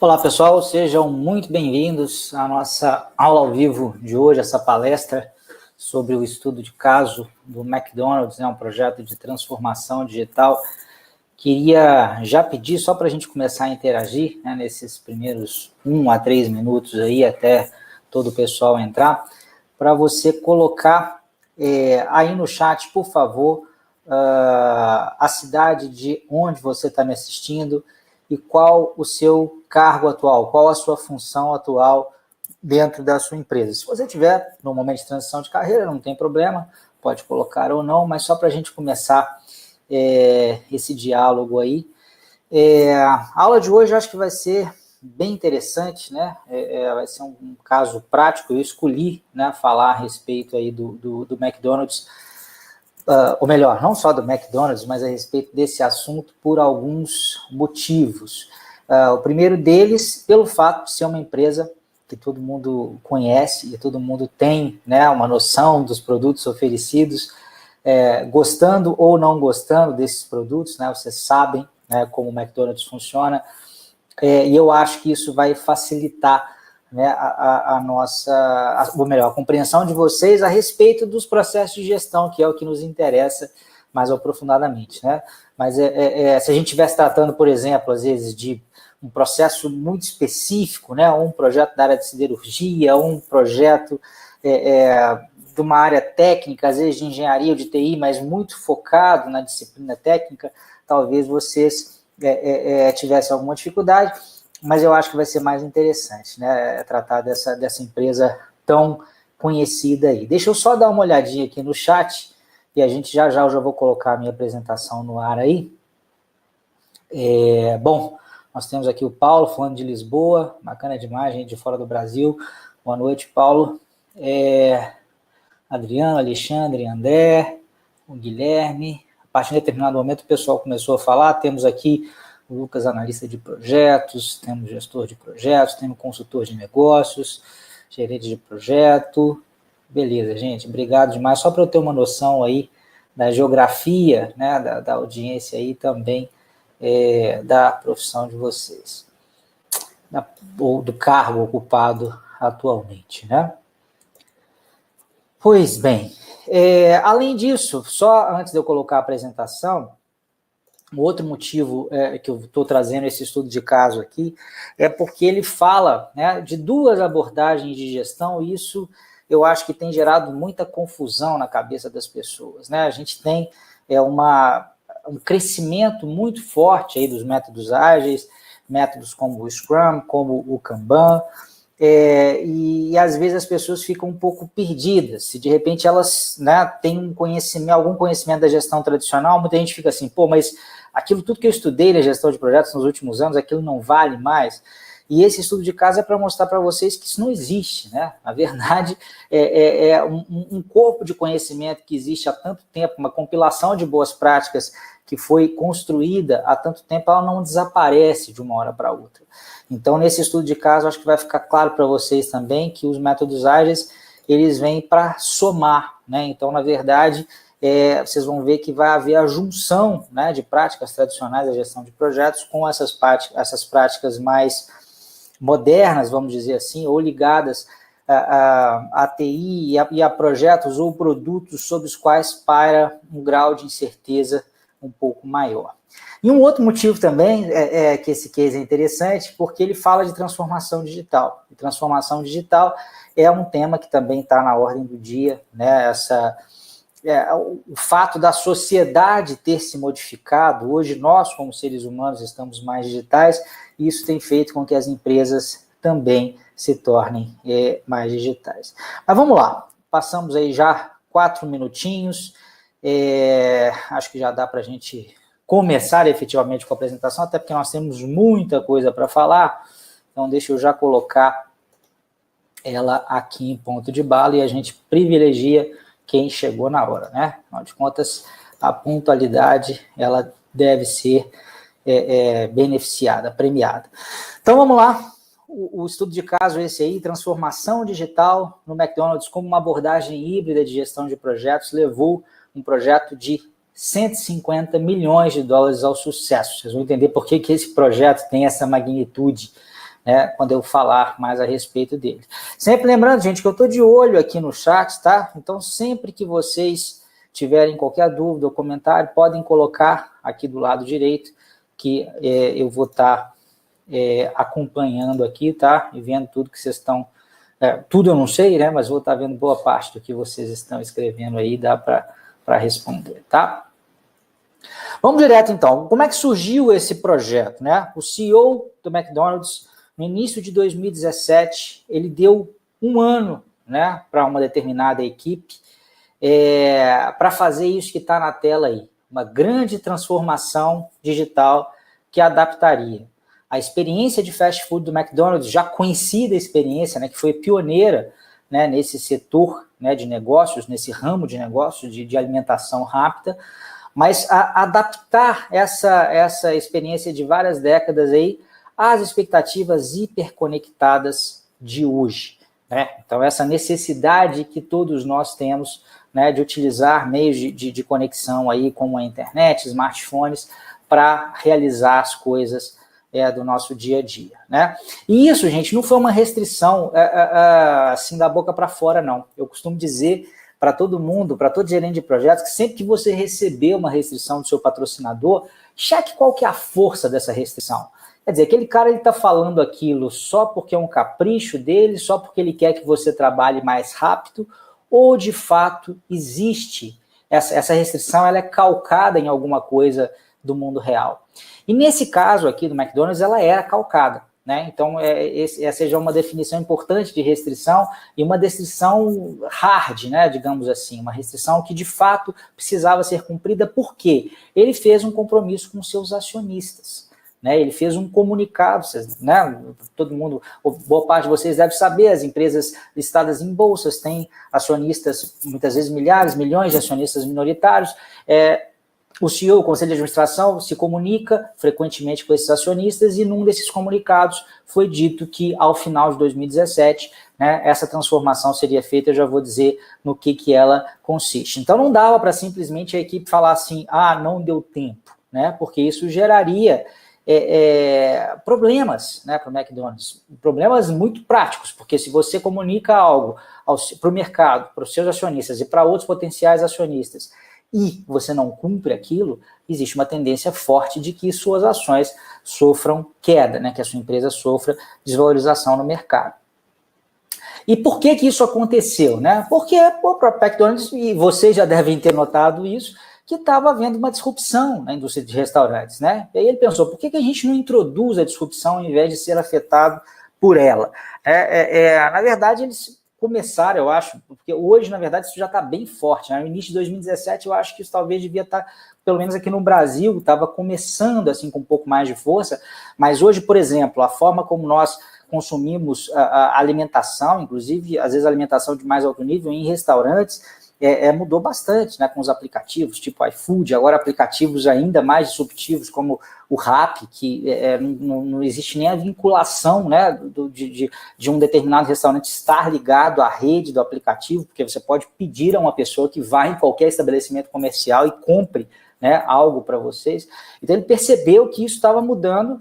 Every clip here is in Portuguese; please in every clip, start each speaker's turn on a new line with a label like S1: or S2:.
S1: Olá pessoal, sejam muito bem-vindos à nossa aula ao vivo de hoje, essa palestra sobre o estudo de caso do McDonald's, um projeto de transformação digital. Queria já pedir, só para a gente começar a interagir, nesses primeiros 1 a 3 minutos aí, até todo o pessoal entrar, para você colocar aí no chat, por favor, a cidade de onde você está me assistindo e qual o seu cargo atual, qual a sua função atual dentro da sua empresa. Se você tiver no momento de transição de carreira, não tem problema, pode colocar ou não, mas só para a gente começar esse diálogo aí. A aula de hoje eu acho que vai ser bem interessante, né? Vai ser um caso prático. Eu escolhi, falar a respeito aí do McDonald's, ou melhor, não só do McDonald's, mas a respeito desse assunto por alguns motivos. O primeiro deles, pelo fato de ser uma empresa que todo mundo conhece e todo mundo tem, uma noção dos produtos oferecidos, gostando ou não gostando desses produtos, vocês sabem, como o McDonald's funciona, e eu acho que isso vai facilitar a nossa, ou melhor, a compreensão de vocês a respeito dos processos de gestão, que é o que nos interessa mais aprofundadamente, Mas se a gente estivesse tratando, por exemplo, às vezes de um processo muito específico, um projeto da área de siderurgia, um projeto de uma área técnica, às vezes de engenharia ou de TI, mas muito focado na disciplina técnica, talvez vocês tivessem alguma dificuldade, mas eu acho que vai ser mais interessante, tratar dessa empresa tão conhecida aí. Deixa eu só dar uma olhadinha aqui no chat, e a gente já vou colocar a minha apresentação no ar aí. Bom, nós temos aqui o Paulo falando de Lisboa, bacana demais, gente de fora do Brasil. Boa noite, Paulo. Adriano, Alexandre, André, o Guilherme. A partir de determinado momento o pessoal começou a falar. Temos aqui o Lucas, analista de projetos, temos gestor de projetos, temos consultor de negócios, gerente de projeto. Beleza, gente, obrigado demais. Só para eu ter uma noção aí da geografia, da audiência aí também, da profissão de vocês, ou do cargo ocupado atualmente, Pois bem, além disso, só antes de eu colocar a apresentação, um outro motivo que eu estou trazendo esse estudo de caso aqui é porque ele fala de duas abordagens de gestão, e isso eu acho que tem gerado muita confusão na cabeça das pessoas. A gente tem um crescimento muito forte aí dos métodos ágeis, métodos como o Scrum, como o Kanban, e às vezes as pessoas ficam um pouco perdidas. Se de repente elas têm algum conhecimento da gestão tradicional, muita gente fica assim, mas aquilo tudo que eu estudei na gestão de projetos nos últimos anos, aquilo não vale mais. E esse estudo de caso é para mostrar para vocês que isso não existe, Na verdade, é um corpo de conhecimento que existe há tanto tempo, uma compilação de boas práticas que foi construída há tanto tempo, ela não desaparece de uma hora para outra. Então, nesse estudo de caso, acho que vai ficar claro para vocês também que os métodos ágeis, eles vêm para somar, Então, na verdade, vocês vão ver que vai haver a junção de práticas tradicionais da gestão de projetos com essas práticas mais modernas, vamos dizer assim, ou ligadas a TI e a projetos ou produtos sobre os quais paira um grau de incerteza um pouco maior. E um outro motivo também é que esse case é interessante, porque ele fala de transformação digital. E transformação digital é um tema que também está na ordem do dia, o fato da sociedade ter se modificado. Hoje nós, como seres humanos, estamos mais digitais, e isso tem feito com que as empresas também se tornem mais digitais. Mas vamos lá, passamos aí já 4 minutinhos, acho que já dá para a gente começar efetivamente com a apresentação, até porque nós temos muita coisa para falar, então deixa eu já colocar ela aqui em ponto de bala, e a gente privilegia quem chegou na hora, Afinal de contas, a pontualidade, ela deve ser beneficiada, premiada. Então, vamos lá. O estudo de caso é esse aí, transformação digital no McDonald's como uma abordagem híbrida de gestão de projetos, levou um projeto de 150 milhões de dólares ao sucesso. Vocês vão entender por que esse projeto tem essa magnitude, né, quando eu falar mais a respeito dele. Sempre lembrando, gente, que eu estou de olho aqui no chat, tá? Então, sempre que vocês tiverem qualquer dúvida ou comentário, podem colocar aqui do lado direito, que eu vou estar acompanhando aqui, tá? E vendo tudo que vocês estão... tudo eu não sei, né? Mas vou estar vendo boa parte do que vocês estão escrevendo aí, dá para responder, tá? Vamos direto, então. Como é que surgiu esse projeto, né? O CEO do McDonald's, no início de 2017, ele deu um ano, né, para uma determinada equipe para fazer isso que está na tela aí, uma grande transformação digital que adaptaria a experiência de fast food do McDonald's, já conhecida experiência, né, que foi pioneira, né, nesse setor, né, de negócios, nesse ramo de negócios de alimentação rápida, mas adaptar essa experiência de várias décadas aí às expectativas hiperconectadas de hoje, né? Então, essa necessidade que todos nós temos, né, de utilizar meios de conexão aí, como a internet, smartphones, para realizar as coisas do nosso dia a dia, né? E isso, gente, não foi uma restrição assim da boca para fora, não. Eu costumo dizer para todo mundo, para todo gerente de projetos, que sempre que você receber uma restrição do seu patrocinador, cheque qual que é a força dessa restrição. Quer dizer, aquele cara está falando aquilo só porque é um capricho dele, só porque ele quer que você trabalhe mais rápido, ou de fato existe essa restrição, ela é calcada em alguma coisa do mundo real. E nesse caso aqui do McDonald's, ela era calcada, né? Então, essa já é uma definição importante de restrição e uma restrição hard, né, digamos assim, uma restrição que de fato precisava ser cumprida, porque ele fez um compromisso com seus acionistas, né? Ele fez um comunicado, né? Todo mundo, boa parte de vocês deve saber, as empresas listadas em bolsas têm acionistas, muitas vezes milhares, milhões de acionistas minoritários. O CEO, o Conselho de Administração, se comunica frequentemente com esses acionistas e num desses comunicados foi dito que ao final de 2017, né, essa transformação seria feita, eu já vou dizer no que ela consiste. Então não dava para simplesmente a equipe falar assim, não deu tempo, né, porque isso geraria problemas, né, para o McDonald's, problemas muito práticos, porque se você comunica algo para o mercado, para os seus acionistas e para outros potenciais acionistas, e você não cumpre aquilo, existe uma tendência forte de que suas ações sofram queda, né, que a sua empresa sofra desvalorização no mercado. E por que isso aconteceu? Né? Porque o próprio McDonald's, e vocês já devem ter notado isso, que estava havendo uma disrupção na indústria de restaurantes, né? E aí ele pensou, por que a gente não introduz a disrupção ao invés de ser afetado por ela? Na verdade, eles começaram, eu acho, porque hoje, na verdade, isso já está bem forte, né? No início de 2017, eu acho que isso talvez devia estar, pelo menos aqui no Brasil, estava começando assim com um pouco mais de força, mas hoje, por exemplo, a forma como nós consumimos a alimentação, inclusive, às vezes a alimentação de mais alto nível em restaurantes, mudou bastante, né, com os aplicativos, tipo iFood, agora aplicativos ainda mais disruptivos, como o Rappi, que não existe nem a vinculação, né, de um determinado restaurante estar ligado à rede do aplicativo, porque você pode pedir a uma pessoa que vá em qualquer estabelecimento comercial e compre, né, algo para vocês. Então ele percebeu que isso estava mudando.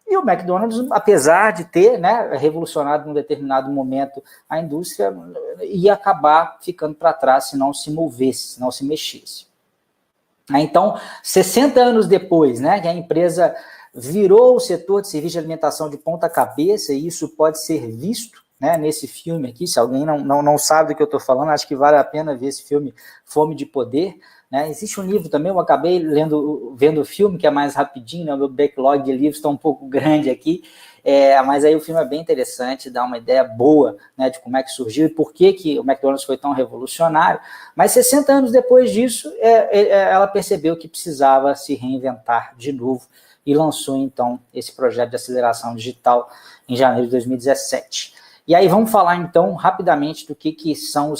S1: E o McDonald's, apesar de ter, né, revolucionado num determinado momento a indústria, ia acabar ficando para trás se não se movesse, se não se mexesse. Então, 60 anos depois, né, que a empresa virou o setor de serviço de alimentação de ponta cabeça, e isso pode ser visto, né, nesse filme aqui. Se alguém não sabe do que eu estou falando, acho que vale a pena ver esse filme, Fome de Poder. Né? Existe um livro também, eu acabei vendo o filme, que é mais rapidinho, né? O meu backlog de livros está um pouco grande aqui, mas aí o filme é bem interessante, dá uma ideia boa, né, de como é que surgiu e por que o McDonald's foi tão revolucionário. Mas 60 anos depois disso, ela percebeu que precisava se reinventar de novo e lançou, então, esse projeto de aceleração digital em janeiro de 2017. E aí vamos falar, então, rapidamente do que são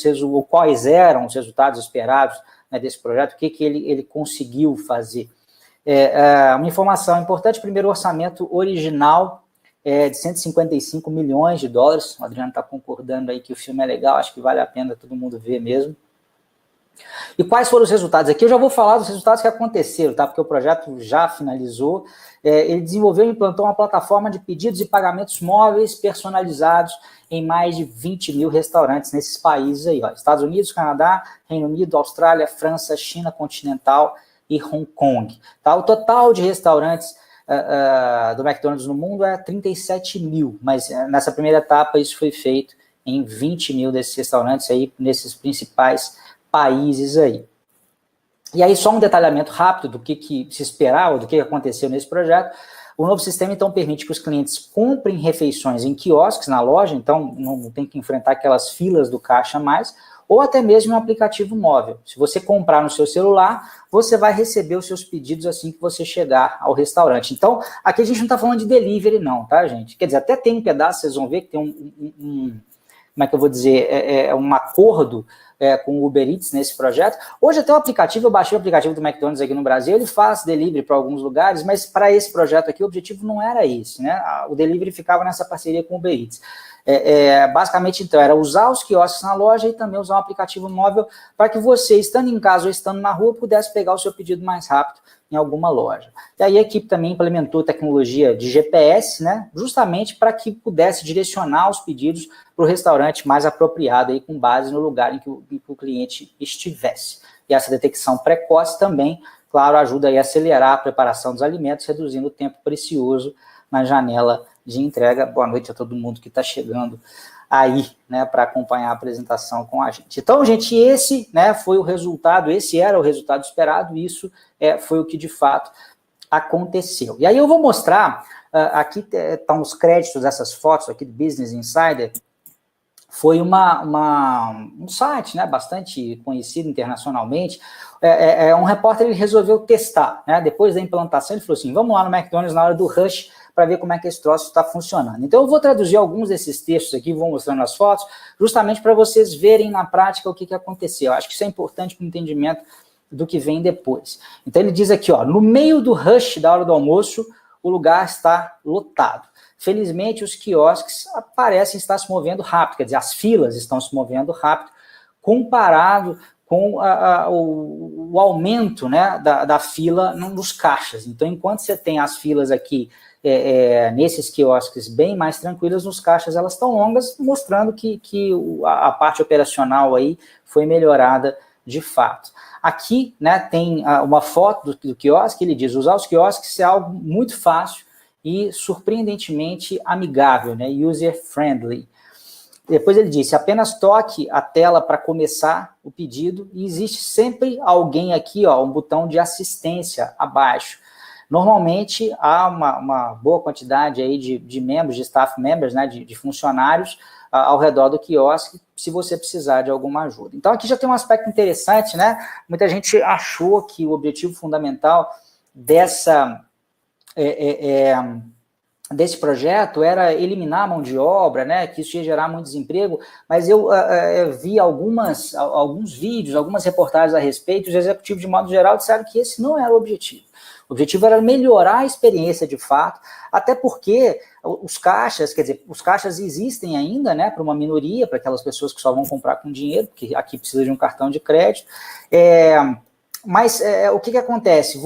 S1: quais eram os resultados esperados, né, desse projeto, o que ele conseguiu fazer. Uma informação importante, primeiro, o orçamento original de 155 milhões de dólares, o Adriano está concordando aí que o filme é legal, acho que vale a pena todo mundo ver mesmo. E quais foram os resultados? Aqui eu já vou falar dos resultados que aconteceram, tá? Porque o projeto já finalizou. Ele desenvolveu e implantou uma plataforma de pedidos e pagamentos móveis personalizados em mais de 20 mil restaurantes nesses países aí, ó. Estados Unidos, Canadá, Reino Unido, Austrália, França, China continental e Hong Kong. Tá? O total de restaurantes do McDonald's no mundo é 37 mil, mas nessa primeira etapa isso foi feito em 20 mil desses restaurantes aí, nesses principais países aí. E aí só um detalhamento rápido do que se esperava, do que aconteceu nesse projeto. O novo sistema, então, permite que os clientes comprem refeições em quiosques na loja, então não tem que enfrentar aquelas filas do caixa mais, ou até mesmo um aplicativo móvel. Se você comprar no seu celular, você vai receber os seus pedidos assim que você chegar ao restaurante. Então, aqui a gente não está falando de delivery não, tá, gente? Quer dizer, até tem um pedaço, vocês vão ver que tem como é que eu vou dizer, um acordo com o Uber Eats nesse projeto. Hoje até o aplicativo, eu baixei o aplicativo do McDonald's aqui no Brasil, ele faz delivery para alguns lugares, mas para esse projeto aqui o objetivo não era esse, né? O delivery ficava nessa parceria com o Uber Eats. Basicamente, então, era usar os quiosques na loja e também usar um aplicativo móvel para que você, estando em casa ou estando na rua, pudesse pegar o seu pedido mais rápido em alguma loja. E aí a equipe também implementou tecnologia de GPS, né, justamente para que pudesse direcionar os pedidos para o restaurante mais apropriado, aí, com base no lugar em que o cliente estivesse. E essa detecção precoce também, claro, ajuda aí a acelerar a preparação dos alimentos, reduzindo o tempo precioso na janela de entrega. Boa noite a todo mundo que está chegando aí, né, para acompanhar a apresentação com a gente. Então, gente, esse, né, foi o resultado, esse era o resultado esperado, isso foi o que de fato aconteceu. E aí eu vou mostrar, aqui estão os créditos dessas fotos aqui do Business Insider. Foi um site, né, bastante conhecido internacionalmente. Um repórter, ele resolveu testar, né, depois da implantação, ele falou assim, vamos lá no McDonald's na hora do rush, para ver como é que esse troço está funcionando. Então, eu vou traduzir alguns desses textos aqui, vou mostrando as fotos, justamente para vocês verem na prática o que aconteceu. Eu acho que isso é importante para o entendimento do que vem depois. Então, ele diz aqui, ó, no meio do rush da hora do almoço, o lugar está lotado. Felizmente, os quiosques parecem estar se movendo rápido, quer dizer, as filas estão se movendo rápido, comparado com o aumento, né, da fila nos caixas. Então, enquanto você tem as filas aqui nesses quiosques bem mais tranquilas, nos caixas elas estão longas, mostrando que a parte operacional aí foi melhorada de fato. Aqui, né, tem uma foto do quiosque, ele diz, usar os quiosques é algo muito fácil e surpreendentemente amigável, né, user-friendly. Depois ele disse, apenas toque a tela para começar o pedido e existe sempre alguém aqui, ó, um botão de assistência abaixo. Normalmente há uma boa quantidade aí de membros, de staff members, né, de funcionários ao redor do quiosque, se você precisar de alguma ajuda. Então aqui já tem um aspecto interessante, né? Muita gente achou que o objetivo fundamental desse projeto era eliminar a mão de obra, né, que isso ia gerar muito desemprego, mas eu vi alguns vídeos, algumas reportagens a respeito, os executivos, de modo geral, disseram que esse não era o objetivo. O objetivo era melhorar a experiência de fato, até porque os caixas, quer dizer, os caixas existem ainda, né, para uma minoria, para aquelas pessoas que só vão comprar com dinheiro, porque aqui precisa de um cartão de crédito, mas o que acontece?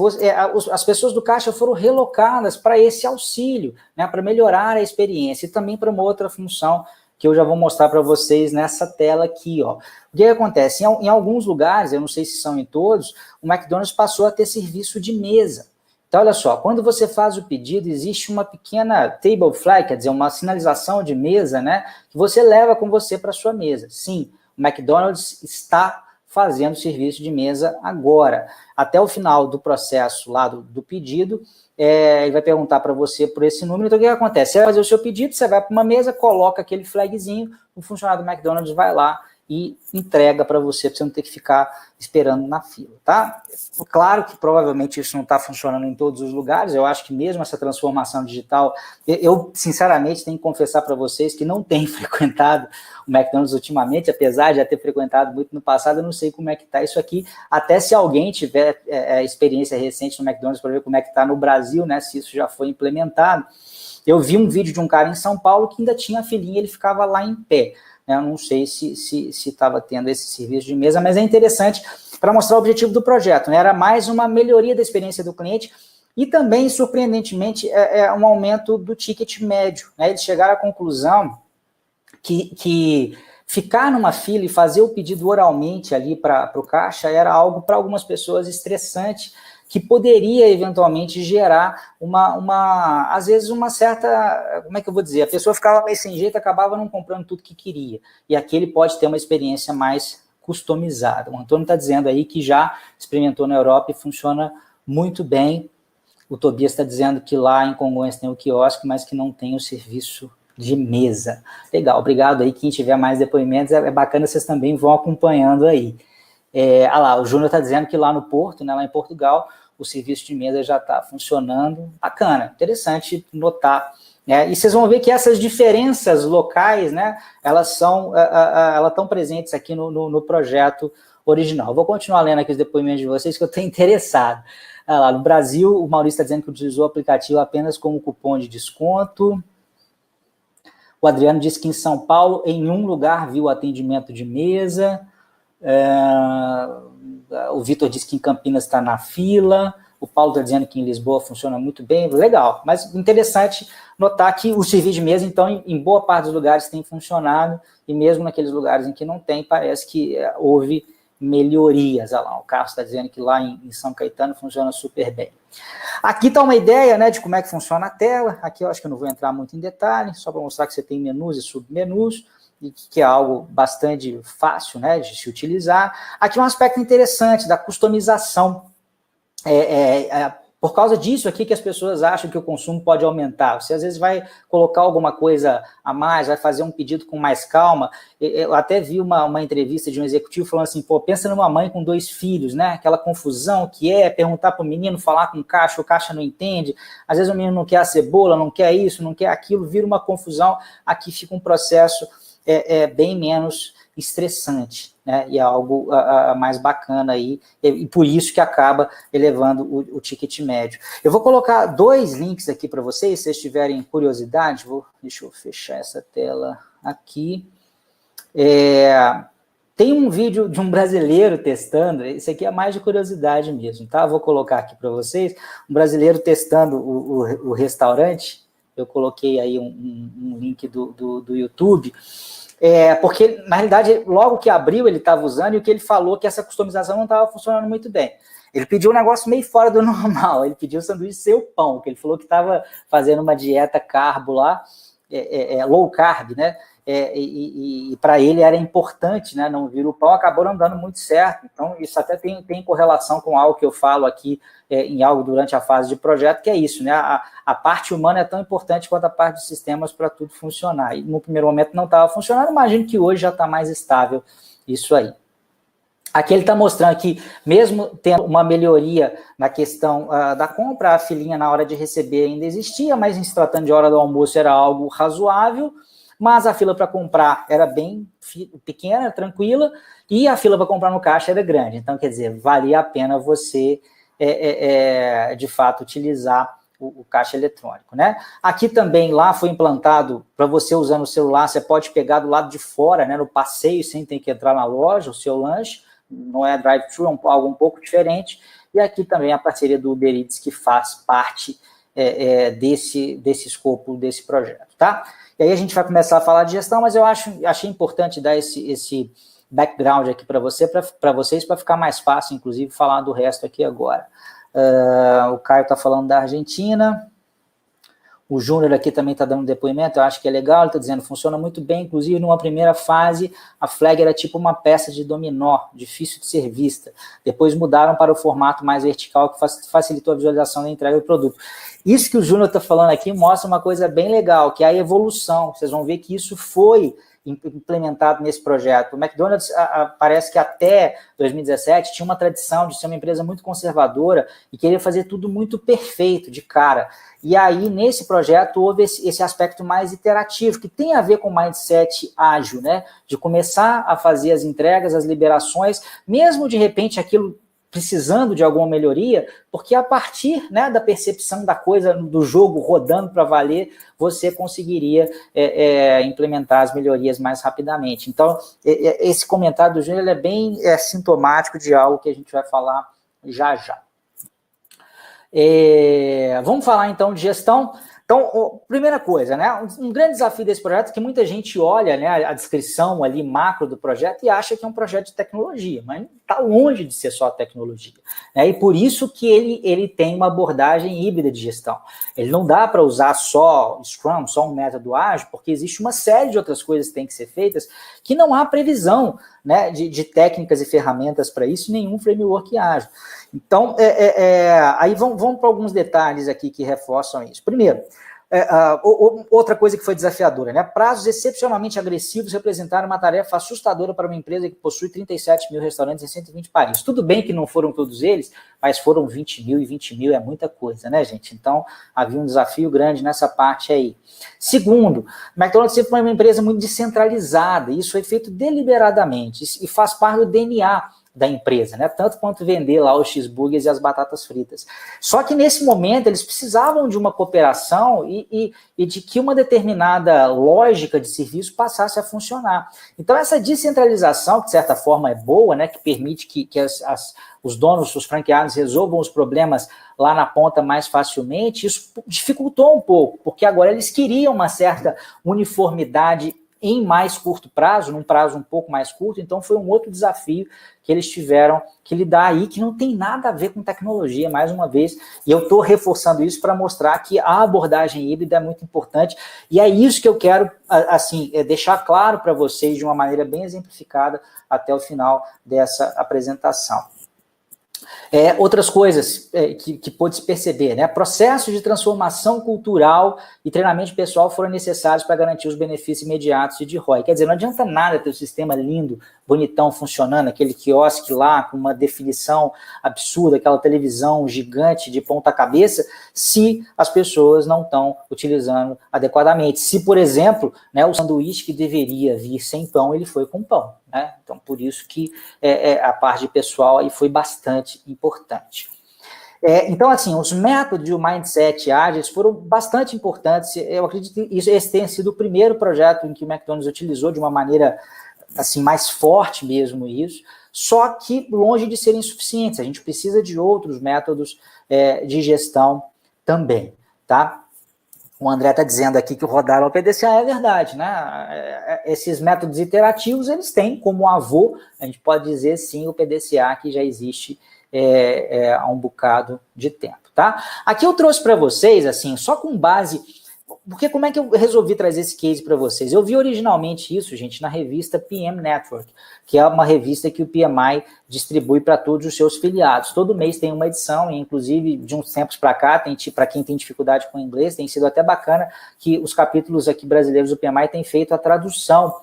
S1: As pessoas do caixa foram relocadas para esse auxílio, né, para melhorar a experiência e também para uma outra função que eu já vou mostrar para vocês nessa tela aqui, ó. O que acontece? Em alguns lugares, eu não sei se são em todos, o McDonald's passou a ter serviço de mesa. Então, olha só, quando você faz o pedido, existe uma pequena table flag, quer dizer, uma sinalização de mesa, né, que você leva com você para a sua mesa. Sim, o McDonald's está fazendo serviço de mesa agora. Até o final do processo lá do pedido, ele vai perguntar para você por esse número. Então, o que acontece? Você vai fazer o seu pedido, você vai para uma mesa, coloca aquele flagzinho, o funcionário do McDonald's vai lá e entrega para você não ter que ficar esperando na fila, tá? Claro que provavelmente isso não está funcionando em todos os lugares, eu acho que mesmo essa transformação digital, eu sinceramente tenho que confessar para vocês que não tenho frequentado o McDonald's ultimamente, apesar de já ter frequentado muito no passado, eu não sei como é que está isso aqui, até se alguém tiver experiência recente no McDonald's para ver como é que está no Brasil, né, se isso já foi implementado. Eu vi um vídeo de um cara em São Paulo que ainda tinha a filinha, ele ficava lá em pé. né? Eu não sei se estava tendo esse serviço de mesa, mas é interessante para mostrar o objetivo do projeto, né? Era mais uma melhoria da experiência do cliente e também, surpreendentemente, um aumento do ticket médio, né? Eles chegaram à conclusão que ficar numa fila e fazer o pedido oralmente ali para o caixa era algo para algumas pessoas estressante, que poderia eventualmente gerar às vezes uma certa, como é que eu vou dizer, a pessoa ficava meio sem jeito, acabava não comprando tudo que queria, e aqui ele pode ter uma experiência mais customizada. O Antônio está dizendo aí que já experimentou na Europa e funciona muito bem. O Tobias está dizendo que lá em Congonhas tem o quiosque, mas que não tem o serviço de mesa. Legal, obrigado aí. Quem tiver mais depoimentos, é bacana, vocês também vão acompanhando aí. Lá, o Júnior está dizendo que lá no Porto, né, lá em Portugal, o serviço de mesa já está funcionando. Bacana, interessante notar. Né? E vocês vão ver que essas diferenças locais, né, elas estão presentes aqui no projeto original. Vou continuar lendo aqui os depoimentos de vocês, que eu estou interessado. Lá, no Brasil, o Maurício está dizendo que utilizou o aplicativo apenas como cupom de desconto. O Adriano disse que em São Paulo, em um lugar, viu atendimento de mesa. O Vitor disse que em Campinas está na fila. O Paulo está dizendo que em Lisboa funciona muito bem. Legal, mas interessante notar que o serviço de mesa, então, em boa parte dos lugares tem funcionado, e mesmo naqueles lugares em que não tem, parece que houve melhorias. Olha lá, o Carlos está dizendo que lá em São Caetano funciona super bem. Aqui está uma ideia, né, de como é que funciona a tela. Aqui eu acho que eu não vou entrar muito em detalhe, só para mostrar que você tem menus e submenus, e que é algo bastante fácil, né, de se utilizar. Aqui um aspecto interessante da customização. Por causa disso aqui que as pessoas acham que o consumo pode aumentar. Você às vezes vai colocar alguma coisa a mais, vai fazer um pedido com mais calma. Eu até vi uma entrevista de um executivo falando assim, pensa numa mãe com 2 filhos, né? Aquela confusão que perguntar para o menino, falar com o caixa não entende. Às vezes o menino não quer a cebola, não quer isso, não quer aquilo, vira uma confusão. Aqui fica um processo bem menos estressante, né? E é algo mais bacana aí, e por isso que acaba elevando o ticket médio. Eu vou colocar 2 links aqui para vocês, se vocês tiverem curiosidade. Deixa eu fechar essa tela aqui. Tem um vídeo de um brasileiro testando, esse aqui é mais de curiosidade mesmo, tá? Vou colocar aqui para vocês, um brasileiro testando o restaurante. Eu coloquei aí um link do YouTube, porque, na realidade, logo que abriu, ele estava usando, e o que ele falou que essa customização não estava funcionando muito bem. Ele pediu um negócio meio fora do normal, ele pediu sanduíche sem o pão, que ele falou que estava fazendo uma dieta carbo lá, low carb, né? E para ele era importante, né, não vir o pão, acabou não dando muito certo. Então, isso até tem correlação com algo que eu falo aqui em algo durante a fase de projeto, que é isso, né? A parte humana é tão importante quanto a parte de sistemas para tudo funcionar. E no primeiro momento não estava funcionando, imagino que hoje já está mais estável isso aí. Aqui ele está mostrando que, mesmo tendo uma melhoria na questão da compra, a filinha na hora de receber ainda existia, mas em se tratando de hora do almoço era algo razoável, mas a fila para comprar era bem pequena, tranquila, e a fila para comprar no caixa era grande. Então, quer dizer, valia a pena você, de fato, utilizar o caixa eletrônico, né? Aqui também, lá foi implantado, para você usando o celular, você pode pegar do lado de fora, né, no passeio, sem ter que entrar na loja, o seu lanche, não é drive-thru, é algo um pouco diferente. E aqui também a parceria do Uber Eats, que faz parte desse escopo desse projeto, tá? E aí a gente vai começar a falar de gestão, mas eu achei importante dar esse background aqui para vocês, para ficar mais fácil, inclusive, falar do resto aqui agora. O Caio está falando da Argentina. O Júnior aqui também está dando depoimento, eu acho que é legal, ele está dizendo, funciona muito bem, inclusive numa primeira fase, a flag era tipo uma peça de dominó, difícil de ser vista. Depois mudaram para o formato mais vertical, que facilitou a visualização da entrega do produto. Isso que o Júnior está falando aqui mostra uma coisa bem legal, que é a evolução. Vocês vão ver que isso foi implementado nesse projeto. O McDonald's parece que até 2017 tinha uma tradição de ser uma empresa muito conservadora e queria fazer tudo muito perfeito, de cara. E aí, nesse projeto, houve esse aspecto mais iterativo, que tem a ver com o mindset ágil, né? De começar a fazer as entregas, as liberações, mesmo de repente aquilo precisando de alguma melhoria, porque a partir, né, da percepção da coisa, do jogo rodando para valer, você conseguiria implementar as melhorias mais rapidamente. Então, esse comentário do Júnior é bem sintomático de algo que a gente vai falar já já. Vamos falar então de gestão. Então, primeira coisa, né? Um grande desafio desse projeto é que muita gente olha, né, a descrição ali macro do projeto e acha que é um projeto de tecnologia, mas está longe de ser só tecnologia, né? E por isso que ele tem uma abordagem híbrida de gestão. Ele não dá para usar só Scrum, só um método ágil, porque existe uma série de outras coisas que têm que ser feitas que não há previsão, né, de técnicas e ferramentas para isso, nenhum framework ágil. Então, aí vamos para alguns detalhes aqui que reforçam isso. Primeiro, outra coisa que foi desafiadora, né? Prazos excepcionalmente agressivos representaram uma tarefa assustadora para uma empresa que possui 37 mil restaurantes em 120 países. Tudo bem que não foram todos eles, mas foram 20 mil, e 20 mil é muita coisa, né, gente? Então, havia um desafio grande nessa parte aí. Segundo, o McDonald's sempre foi uma empresa muito descentralizada, e isso foi feito deliberadamente, e faz parte do DNA da empresa, né? Tanto quanto vender lá os cheeseburgers e as batatas fritas. Só que nesse momento eles precisavam de uma cooperação e de que uma determinada lógica de serviço passasse a funcionar. Então essa descentralização, que de certa forma é boa, né? Que permite que os donos, os franqueados resolvam os problemas lá na ponta mais facilmente, isso dificultou um pouco, porque agora eles queriam uma certa uniformidade em mais curto prazo, num prazo um pouco mais curto, então foi um outro desafio que eles tiveram que lidar aí, que não tem nada a ver com tecnologia, mais uma vez, e eu estou reforçando isso para mostrar que a abordagem híbrida é muito importante, e é isso que eu quero, assim, deixar claro para vocês de uma maneira bem exemplificada até o final dessa apresentação. Outras coisas que pôde-se perceber, né? Processos de transformação cultural e treinamento pessoal foram necessários para garantir os benefícios imediatos de ROI. Quer dizer, não adianta nada ter um sistema lindo, bonitão, funcionando, aquele quiosque lá com uma definição absurda, aquela televisão gigante de ponta cabeça, se as pessoas não estão utilizando adequadamente. Se, por exemplo, né, o sanduíche que deveria vir sem pão, ele foi com pão, né? Então, por isso que a parte pessoal aí foi bastante importante. Então, assim, os métodos de mindset ágeis foram bastante importantes. Eu acredito que esse tenha sido o primeiro projeto em que o McDonald's utilizou de uma maneira assim, mais forte mesmo isso, só que longe de serem suficientes. A gente precisa de outros métodos de gestão também, tá? O André está dizendo aqui que o rodar ao PDCA é verdade, né? Esses métodos iterativos, eles têm como avô, a gente pode dizer sim, o PDCA que já existe há um bocado de tempo, tá? Aqui eu trouxe para vocês, assim, só com base... Porque como é que eu resolvi trazer esse case para vocês? Eu vi originalmente isso, gente, na revista PM Network, que é uma revista que o PMI distribui para todos os seus filiados. Todo mês tem uma edição, e inclusive de uns tempos para cá, para quem tem dificuldade com o inglês, tem sido até bacana que os capítulos aqui brasileiros do PMI têm feito a tradução,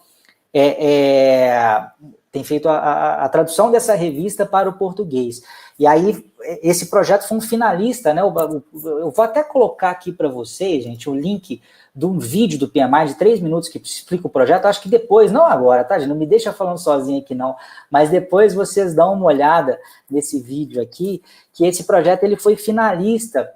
S1: tem feito a tradução dessa revista para o português. E aí, esse projeto foi um finalista, né? Eu vou até colocar aqui para vocês, gente, o link de um vídeo do PMI de 3 minutos que explica o projeto. Acho que depois, não agora, tá, gente? Não me deixa falando sozinho aqui, não. Mas depois vocês dão uma olhada nesse vídeo aqui, que esse projeto ele foi finalista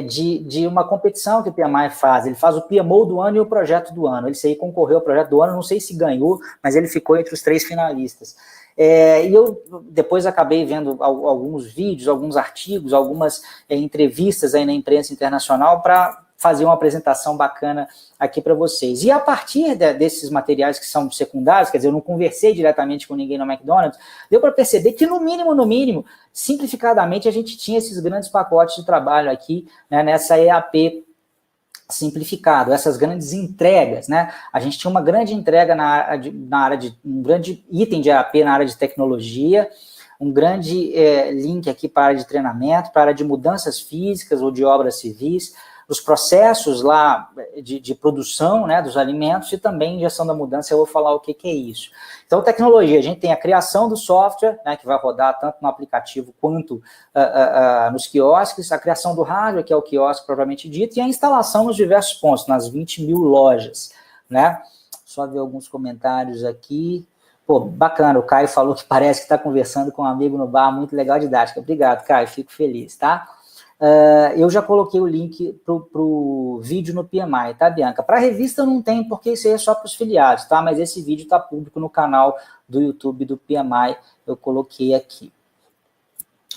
S1: de uma competição que o PMI faz. Ele faz o PMO do ano e o projeto do ano. Ele concorreu ao projeto do ano, não sei se ganhou, mas ele ficou entre os 3 finalistas. E eu depois acabei vendo alguns vídeos, alguns artigos, algumas entrevistas aí na imprensa internacional para fazer uma apresentação bacana aqui para vocês. E a partir desses materiais que são secundários, quer dizer, eu não conversei diretamente com ninguém no McDonald's, deu para perceber que, no mínimo, simplificadamente, a gente tinha esses grandes pacotes de trabalho aqui, né, nessa EAP simplificado, essas grandes entregas, né? A gente tinha uma grande entrega um grande item de EAP na área de tecnologia, um grande link aqui para a área de treinamento, para a área de mudanças físicas ou de obras civis, os processos lá de produção, né, dos alimentos, e também gestão da mudança. Eu vou falar o que é isso. Então, tecnologia, a gente tem a criação do software, né, que vai rodar tanto no aplicativo quanto nos quiosques, a criação do hardware, que é o quiosque propriamente dito, e a instalação nos diversos pontos, nas 20 mil lojas, né? Só ver alguns comentários aqui. Pô, bacana, o Caio falou que parece que está conversando com um amigo no bar, muito legal a didática. Obrigado, Caio, fico feliz, tá? Eu já coloquei o link para o vídeo no PMI, tá, Bianca? Para a revista não tem, porque isso aí é só para os filiados, tá? Mas esse vídeo está público no canal do YouTube do PMI, eu coloquei aqui.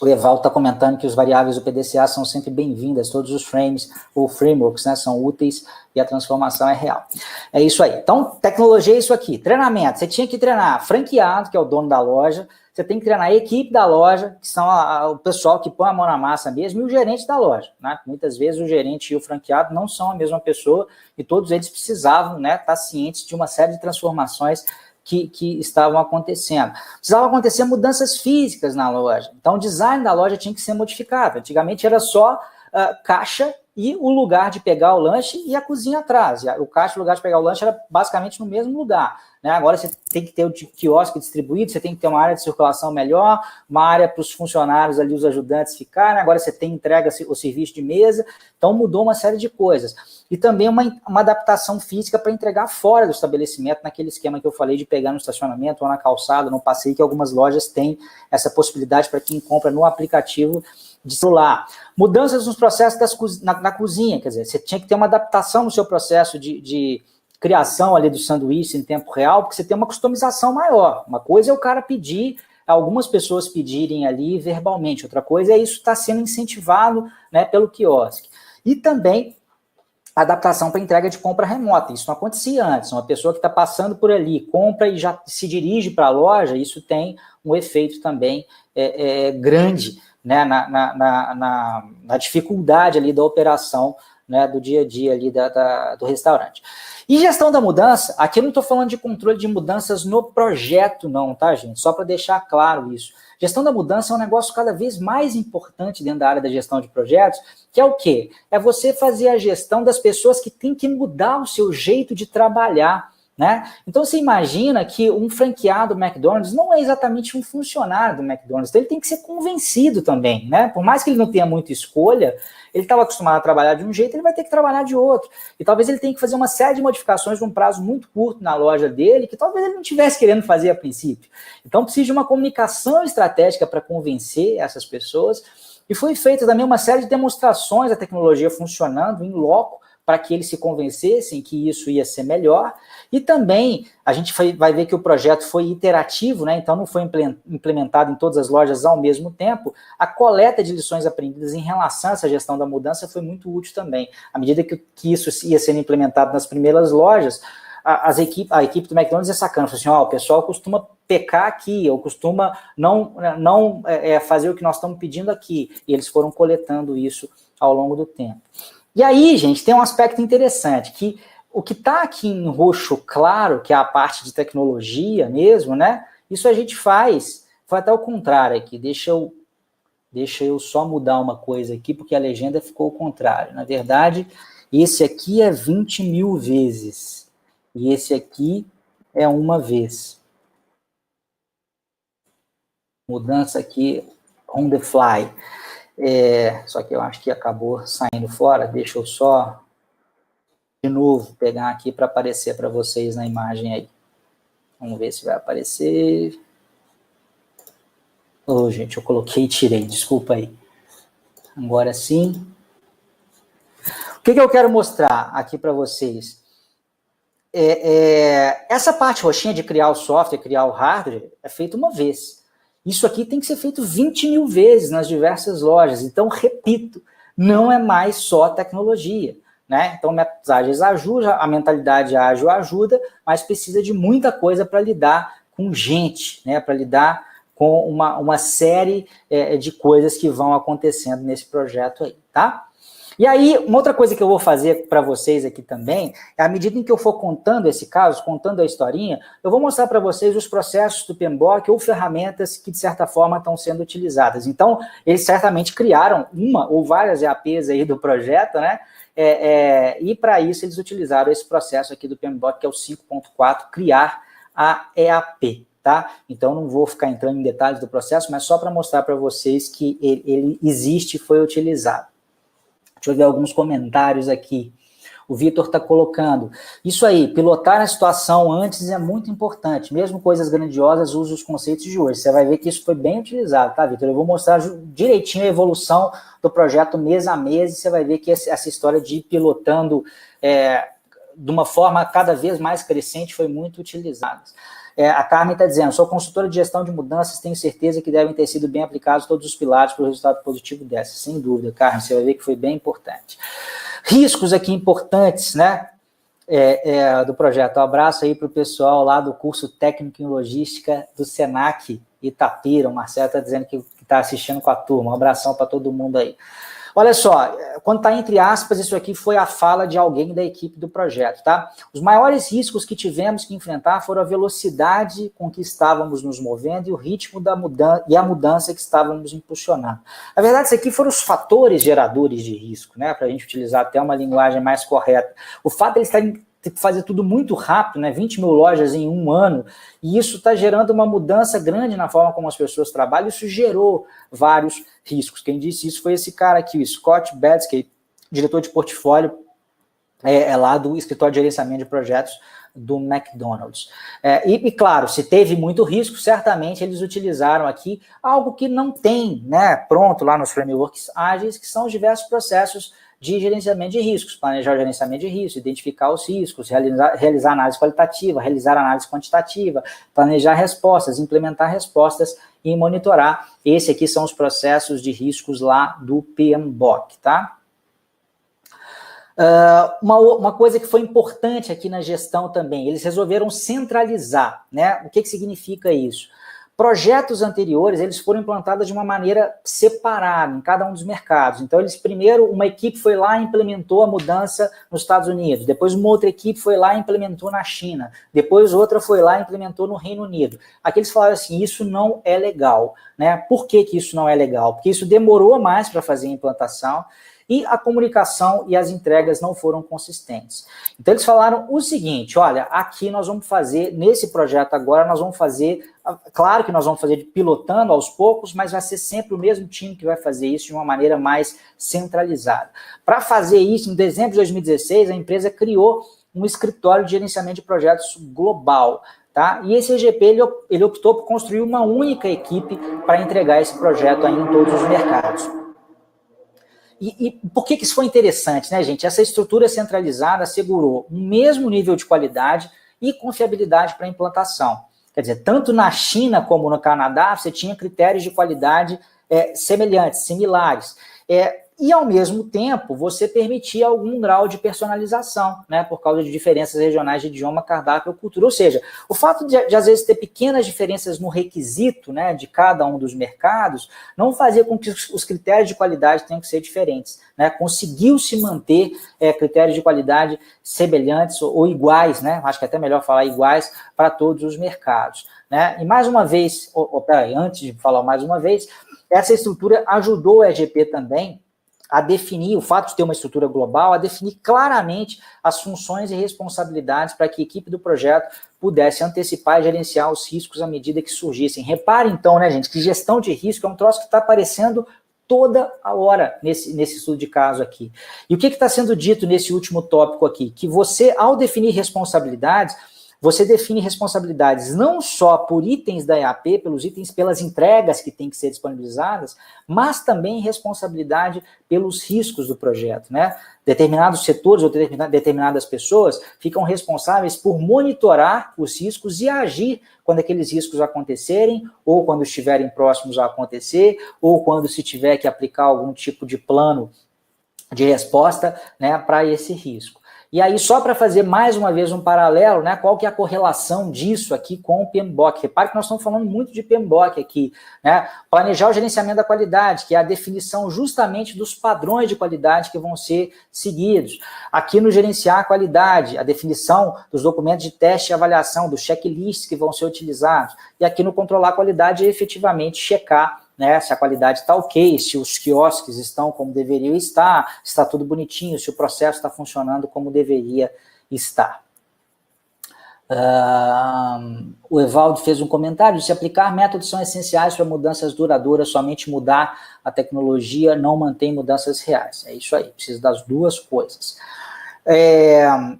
S1: O Evaldo está comentando que os variáveis do PDCA são sempre bem-vindas, todos os frames ou frameworks, né, são úteis e a transformação é real. É isso aí. Então, tecnologia é isso aqui. Treinamento, você tinha que treinar franqueado, que é o dono da loja, você tem que treinar a equipe da loja, que são o pessoal que põe a mão na massa mesmo, e o gerente da loja, né? Muitas vezes o gerente e o franqueado não são a mesma pessoa, e todos eles precisavam, né, estar cientes de uma série de transformações que estavam acontecendo. Precisavam acontecer mudanças físicas na loja. Então, o design da loja tinha que ser modificado. Antigamente era só caixa e o lugar de pegar o lanche e a cozinha atrás. O caixa e o lugar de pegar o lanche era basicamente no mesmo lugar, né? Agora você tem que ter o quiosque distribuído, você tem que ter uma área de circulação melhor, uma área para os funcionários ali, os ajudantes ficarem, agora você tem entrega o serviço de mesa, então mudou uma série de coisas. E também uma adaptação física para entregar fora do estabelecimento, naquele esquema que eu falei de pegar no estacionamento ou na calçada, no passeio, que algumas lojas têm essa possibilidade para quem compra no aplicativo de celular. Mudanças nos processos na cozinha, quer dizer, você tinha que ter uma adaptação no seu processo de criação ali do sanduíche em tempo real, porque você tem uma customização maior. Uma coisa é o cara pedir, algumas pessoas pedirem ali verbalmente, outra coisa é isso estar sendo incentivado, né, pelo quiosque. E também adaptação para entrega de compra remota, isso não acontecia antes, uma pessoa que está passando por ali, compra e já se dirige para a loja, isso tem um efeito também grande, né, na dificuldade ali da operação, né, do dia a dia ali do restaurante. E gestão da mudança, aqui eu não estou falando de controle de mudanças no projeto não, tá, gente? Só para deixar claro isso. Gestão da mudança é um negócio cada vez mais importante dentro da área da gestão de projetos, que é o quê? É você fazer a gestão das pessoas que têm que mudar o seu jeito de trabalhar, né? Então você imagina que um franqueado do McDonald's não é exatamente um funcionário do McDonald's, então ele tem que ser convencido também, né? Por mais que ele não tenha muita escolha, ele estava acostumado a trabalhar de um jeito, ele vai ter que trabalhar de outro. E talvez ele tenha que fazer uma série de modificações num prazo muito curto na loja dele, que talvez ele não estivesse querendo fazer a princípio. Então precisa de uma comunicação estratégica para convencer essas pessoas. E foi feita também uma série de demonstrações da tecnologia funcionando em loco, para que eles se convencessem que isso ia ser melhor. E também a gente vai ver que o projeto foi iterativo, né? Então não foi implementado em todas as lojas ao mesmo tempo. A coleta de lições aprendidas em relação a essa gestão da mudança foi muito útil também. À medida que isso ia sendo implementado nas primeiras lojas, a equipe do McDonald's é sacana, falou assim, o pessoal costuma pecar aqui, ou costuma não fazer o que nós estamos pedindo aqui. E eles foram coletando isso ao longo do tempo. E aí, gente, tem um aspecto interessante, que o que está aqui em roxo claro, que é a parte de tecnologia mesmo, né? Isso a gente faz, foi até o contrário aqui, deixa eu só mudar uma coisa aqui, porque a legenda ficou o contrário. Na verdade, esse aqui é 20 mil vezes, e esse aqui é uma vez. Mudança aqui on the fly. Só que eu acho que acabou saindo fora, deixa eu só de novo pegar aqui para aparecer para vocês na imagem aí. Vamos ver se vai aparecer. Gente, eu coloquei e tirei, desculpa aí. Agora sim. O que eu quero mostrar aqui para vocês? Essa parte roxinha de criar o software, criar o hardware, é feita uma vez. Isso aqui tem que ser feito 20 mil vezes nas diversas lojas. Então, repito, não é mais só tecnologia, né? Então, métodos ágeis ajuda, a mentalidade ágil ajuda, mas precisa de muita coisa para lidar com gente, né? Para lidar com uma série de coisas que vão acontecendo nesse projeto aí, tá? E aí, uma outra coisa que eu vou fazer para vocês aqui também, é à medida em que eu for contando esse caso, contando a historinha, eu vou mostrar para vocês os processos do PMBOK ou ferramentas que, de certa forma, estão sendo utilizadas. Então, eles certamente criaram uma ou várias EAPs aí do projeto, né? E para isso eles utilizaram esse processo aqui do PMBOK, que é o 5.4, criar a EAP. Tá? Então, não vou ficar entrando em detalhes do processo, mas só para mostrar para vocês que ele existe e foi utilizado. Deixa eu ver alguns comentários aqui. O Vitor está colocando. Isso aí, pilotar a situação antes é muito importante. Mesmo coisas grandiosas, use os conceitos de hoje. Você vai ver que isso foi bem utilizado, tá, Vitor? Eu vou mostrar direitinho a evolução do projeto mês a mês, e você vai ver que essa história de ir pilotando de uma forma cada vez mais crescente foi muito utilizada. A Carmen está dizendo, sou consultora de gestão de mudanças, tenho certeza que devem ter sido bem aplicados todos os pilares para o resultado positivo dessa. Sem dúvida, Carmen, você vai ver que foi bem importante. Riscos aqui importantes, né, do projeto. Um abraço aí para o pessoal lá do curso Técnico em Logística do Senac Itapira. O Marcelo está dizendo que está assistindo com a turma. Um abração para todo mundo aí. Olha só, quando está entre aspas, isso aqui foi a fala de alguém da equipe do projeto, tá? Os maiores riscos que tivemos que enfrentar foram a velocidade com que estávamos nos movendo e o ritmo da mudança e a mudança que estávamos impulsionando. Na verdade, isso aqui foram os fatores geradores de risco, né? Para a gente utilizar até uma linguagem mais correta. O fato de eles estarem fazer tudo muito rápido, né? 20 mil lojas em um ano, e isso está gerando uma mudança grande na forma como as pessoas trabalham, isso gerou vários riscos. Quem disse isso foi esse cara aqui, o Scott Badsky, diretor de portfólio lá do escritório de gerenciamento de projetos do McDonald's. E claro, se teve muito risco, certamente eles utilizaram aqui algo que não tem, né, pronto lá nos frameworks ágeis, que são os diversos processos de gerenciamento de riscos, planejar o gerenciamento de riscos, identificar os riscos, realizar análise qualitativa, realizar análise quantitativa, planejar respostas, implementar respostas e monitorar. Esse aqui são os processos de riscos lá do PMBOK, tá? Uma coisa que foi importante aqui na gestão também, eles resolveram centralizar, né? O que significa isso? Projetos anteriores, eles foram implantados de uma maneira separada em cada um dos mercados. Então, uma equipe foi lá e implementou a mudança nos Estados Unidos, depois uma outra equipe foi lá e implementou na China, depois outra foi lá e implementou no Reino Unido. Aqui eles falaram assim, isso não é legal, né? Por que isso não é legal? Porque isso demorou mais para fazer a implantação, e a comunicação e as entregas não foram consistentes. Então, eles falaram o seguinte, olha, aqui nós vamos fazer, nesse projeto agora, nós vamos fazer, claro que nós vamos fazer pilotando aos poucos, mas vai ser sempre o mesmo time que vai fazer isso de uma maneira mais centralizada. Para fazer isso, em dezembro de 2016, a empresa criou um escritório de gerenciamento de projetos global, tá? E esse EGP, ele optou por construir uma única equipe para entregar esse projeto aí em todos os mercados. E por que isso foi interessante, né, gente? Essa estrutura centralizada assegurou o mesmo nível de qualidade e confiabilidade para a implantação. Quer dizer, tanto na China como no Canadá, você tinha critérios de qualidade semelhantes, similares. E, ao mesmo tempo, você permitia algum grau de personalização, né, por causa de diferenças regionais de idioma, cardápio ou cultura. Ou seja, o fato de às vezes, ter pequenas diferenças no requisito, né, de cada um dos mercados, não fazia com que os critérios de qualidade tenham que ser diferentes, né? Conseguiu-se manter critérios de qualidade semelhantes ou iguais, né? Acho que é até melhor falar iguais para todos os mercados, né? E, mais uma vez, antes de falar mais uma vez, essa estrutura ajudou o EGP também a definir, o fato de ter uma estrutura global, a definir claramente as funções e responsabilidades para que a equipe do projeto pudesse antecipar e gerenciar os riscos à medida que surgissem. Repare, então, né, gente, que gestão de risco é um troço que está aparecendo toda a hora nesse estudo de caso aqui. E o que está sendo dito nesse último tópico aqui? Que você, ao definir responsabilidades, você define responsabilidades não só por itens da EAP, pelas entregas que têm que ser disponibilizadas, mas também responsabilidade pelos riscos do projeto, né? Determinados setores ou determinadas pessoas ficam responsáveis por monitorar os riscos e agir quando aqueles riscos acontecerem, ou quando estiverem próximos a acontecer, ou quando se tiver que aplicar algum tipo de plano de resposta, né, para esse risco. E aí, só para fazer mais uma vez um paralelo, né, qual que é a correlação disso aqui com o PMBOK? Repare que nós estamos falando muito de PMBOK aqui, né? Planejar o gerenciamento da qualidade, que é a definição justamente dos padrões de qualidade que vão ser seguidos. Aqui no gerenciar a qualidade, a definição dos documentos de teste e avaliação, dos checklists que vão ser utilizados. E aqui no controlar a qualidade, efetivamente checar, né, se a qualidade está ok, se os quiosques estão como deveriam estar, se está tudo bonitinho, se o processo está funcionando como deveria estar. O Evaldo fez um comentário, se aplicar métodos são essenciais para mudanças duradouras, somente mudar a tecnologia não mantém mudanças reais. É isso aí, precisa das duas coisas.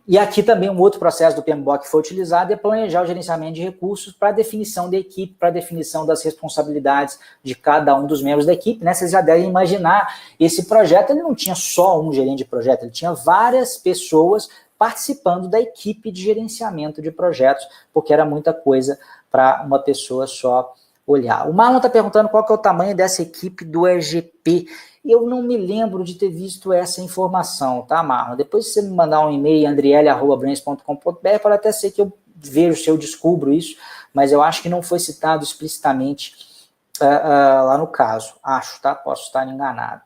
S1: E aqui também um outro processo do PMBOK que foi utilizado é planejar o gerenciamento de recursos para definição da equipe, para definição das responsabilidades de cada um dos membros da equipe, né? Vocês já devem imaginar, esse projeto ele não tinha só um gerente de projeto, ele tinha várias pessoas participando da equipe de gerenciamento de projetos, porque era muita coisa para uma pessoa só olhar. O Marlon está perguntando qual que é o tamanho dessa equipe do EGP. Eu não me lembro de ter visto essa informação, tá, Marlon? Depois você me mandar um e-mail, andriele@brands.com.br, pode até ser que eu vejo se eu descubro isso, mas eu acho que não foi citado explicitamente lá no caso. Acho, tá? Posso estar enganado.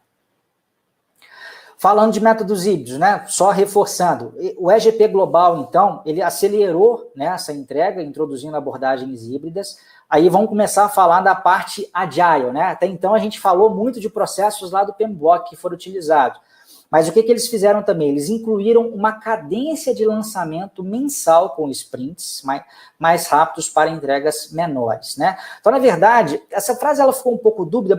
S1: Falando de métodos híbridos, né? Só reforçando, o EGP Global, então, ele acelerou, né, essa entrega, introduzindo abordagens híbridas. Aí vamos começar a falar da parte agile, né? Até então a gente falou muito de processos lá do PMBOK que foram utilizados. Mas o que eles fizeram também? Eles incluíram uma cadência de lançamento mensal com sprints mais rápidos para entregas menores, né? Então, na verdade, essa frase ela ficou um pouco dúbia,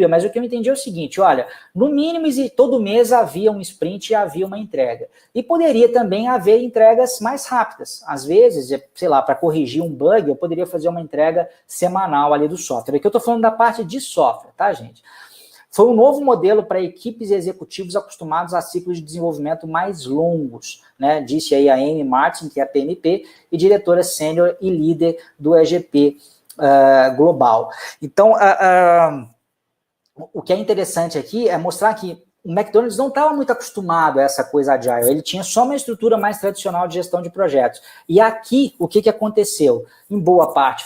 S1: mas o que eu entendi é o seguinte, olha, no mínimo todo mês havia um sprint e havia uma entrega. E poderia também haver entregas mais rápidas. Às vezes, sei lá, para corrigir um bug, eu poderia fazer uma entrega semanal ali do software. Aqui eu estou falando da parte de software, tá, gente? Foi um novo modelo para equipes e executivos acostumados a ciclos de desenvolvimento mais longos, né? Disse aí a Amy Martin, que é a PMP, e diretora sênior e líder do EGP Global. Então, o que é interessante aqui é mostrar que o McDonald's não estava muito acostumado a essa coisa agile, ele tinha só uma estrutura mais tradicional de gestão de projetos. E aqui, o que aconteceu? Em boa parte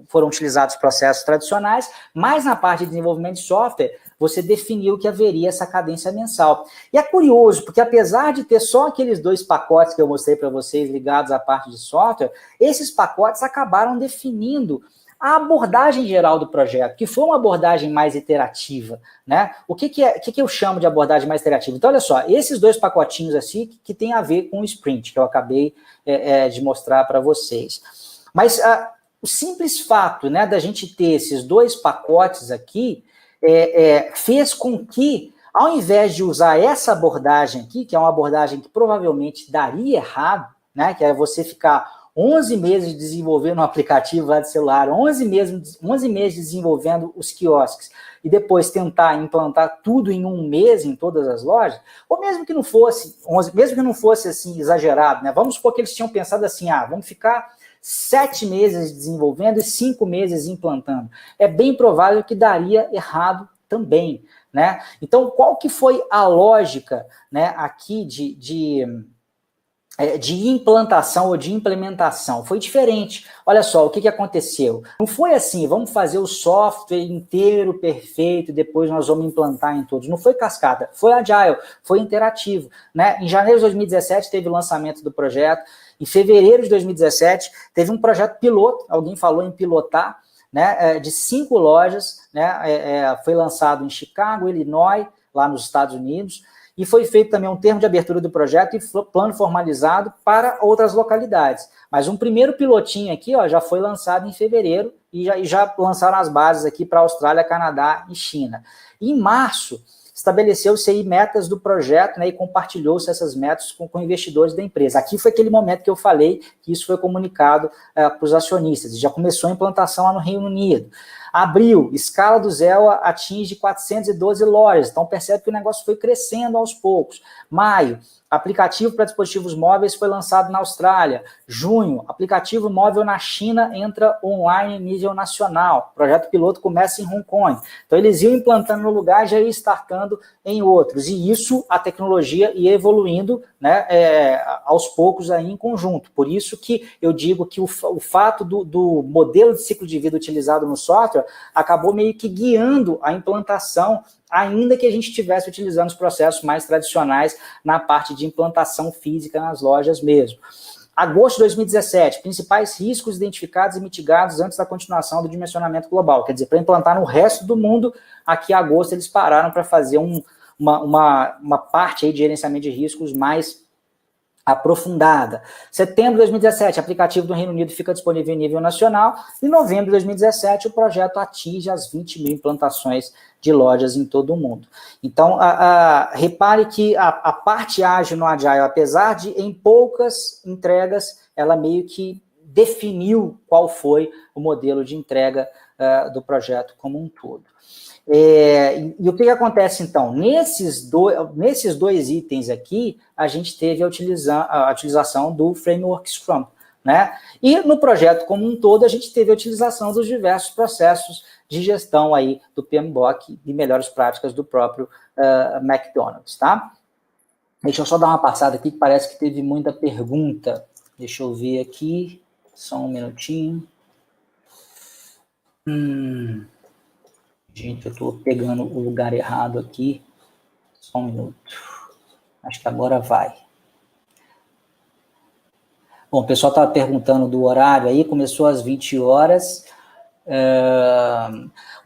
S1: foram utilizados processos tradicionais, mas na parte de desenvolvimento de software, você definiu que haveria essa cadência mensal. E é curioso, porque apesar de ter só aqueles 2 pacotes que eu mostrei para vocês ligados à parte de software, esses pacotes acabaram definindo a abordagem geral do projeto, que foi uma abordagem mais iterativa, né? O que eu chamo de abordagem mais iterativa? Então, olha só, esses 2 pacotinhos assim que tem a ver com o sprint, que eu acabei de mostrar para vocês. Mas o simples fato, né, da gente ter esses 2 pacotes aqui fez com que, ao invés de usar essa abordagem aqui, que é uma abordagem que provavelmente daria errado, né, que é você ficar 11 meses desenvolvendo um aplicativo lá de celular, 11 meses desenvolvendo os quiosques e depois tentar implantar tudo em um mês em todas as lojas, ou mesmo que não fosse 11, mesmo que não fosse assim exagerado, né? Vamos supor que eles tinham pensado assim, vamos ficar 7 meses desenvolvendo e 5 meses implantando. É bem provável que daria errado também, né? Então, qual que foi a lógica, né, aqui de implantação ou de implementação? Foi diferente. Olha só, o que aconteceu? Não foi assim, vamos fazer o software inteiro perfeito, depois nós vamos implantar em todos. Não foi cascata, foi agile, foi interativo, né? Em janeiro de 2017 teve o lançamento do projeto, em fevereiro de 2017 teve um projeto piloto, alguém falou em pilotar, né, de 5 lojas, né, foi lançado em Chicago, Illinois, lá nos Estados Unidos, e foi feito também um termo de abertura do projeto e plano formalizado para outras localidades. Mas um primeiro pilotinho aqui, já foi lançado em fevereiro e já lançaram as bases aqui para Austrália, Canadá e China. E em março, estabeleceu-se aí metas do projeto, né, e compartilhou-se essas metas com investidores da empresa. Aqui foi aquele momento que eu falei que isso foi comunicado para os acionistas. Já começou a implantação lá no Reino Unido. Abril, escala do zero atinge 412 lojas, então percebe que o negócio foi crescendo aos poucos. Maio, aplicativo para dispositivos móveis foi lançado na Austrália. Junho, aplicativo móvel na China entra online em nível nacional. O projeto piloto começa em Hong Kong. Então eles iam implantando no lugar e já iam startando em outros. E isso, a tecnologia ia evoluindo, né, aos poucos aí em conjunto. Por isso que eu digo que o fato do modelo de ciclo de vida utilizado no software acabou meio que guiando a implantação, ainda que a gente estivesse utilizando os processos mais tradicionais na parte de implantação física nas lojas mesmo. Agosto de 2017, principais riscos identificados e mitigados antes da continuação do dimensionamento global. Quer dizer, para implantar no resto do mundo, aqui em agosto eles pararam para fazer uma parte aí de gerenciamento de riscos mais aprofundada. Setembro de 2017, aplicativo do Reino Unido fica disponível em nível nacional. Em novembro de 2017, o projeto atinge as 20 mil implantações de lojas em todo o mundo. Então, repare que a parte ágil no Agile, apesar de em poucas entregas, ela meio que definiu qual foi o modelo de entrega do projeto como um todo. E o que acontece, então? Nesses dois itens aqui, a gente teve a utilização do Framework Scrum, né? E no projeto como um todo, a gente teve a utilização dos diversos processos de gestão aí do PMBOK e melhores práticas do próprio McDonald's, tá? Deixa eu só dar uma passada aqui, que parece que teve muita pergunta. Deixa eu ver aqui, só um minutinho. Gente, eu estou pegando o lugar errado aqui. Só um minuto. Acho que agora vai. Bom, o pessoal estava perguntando do horário aí, começou às 20 horas. O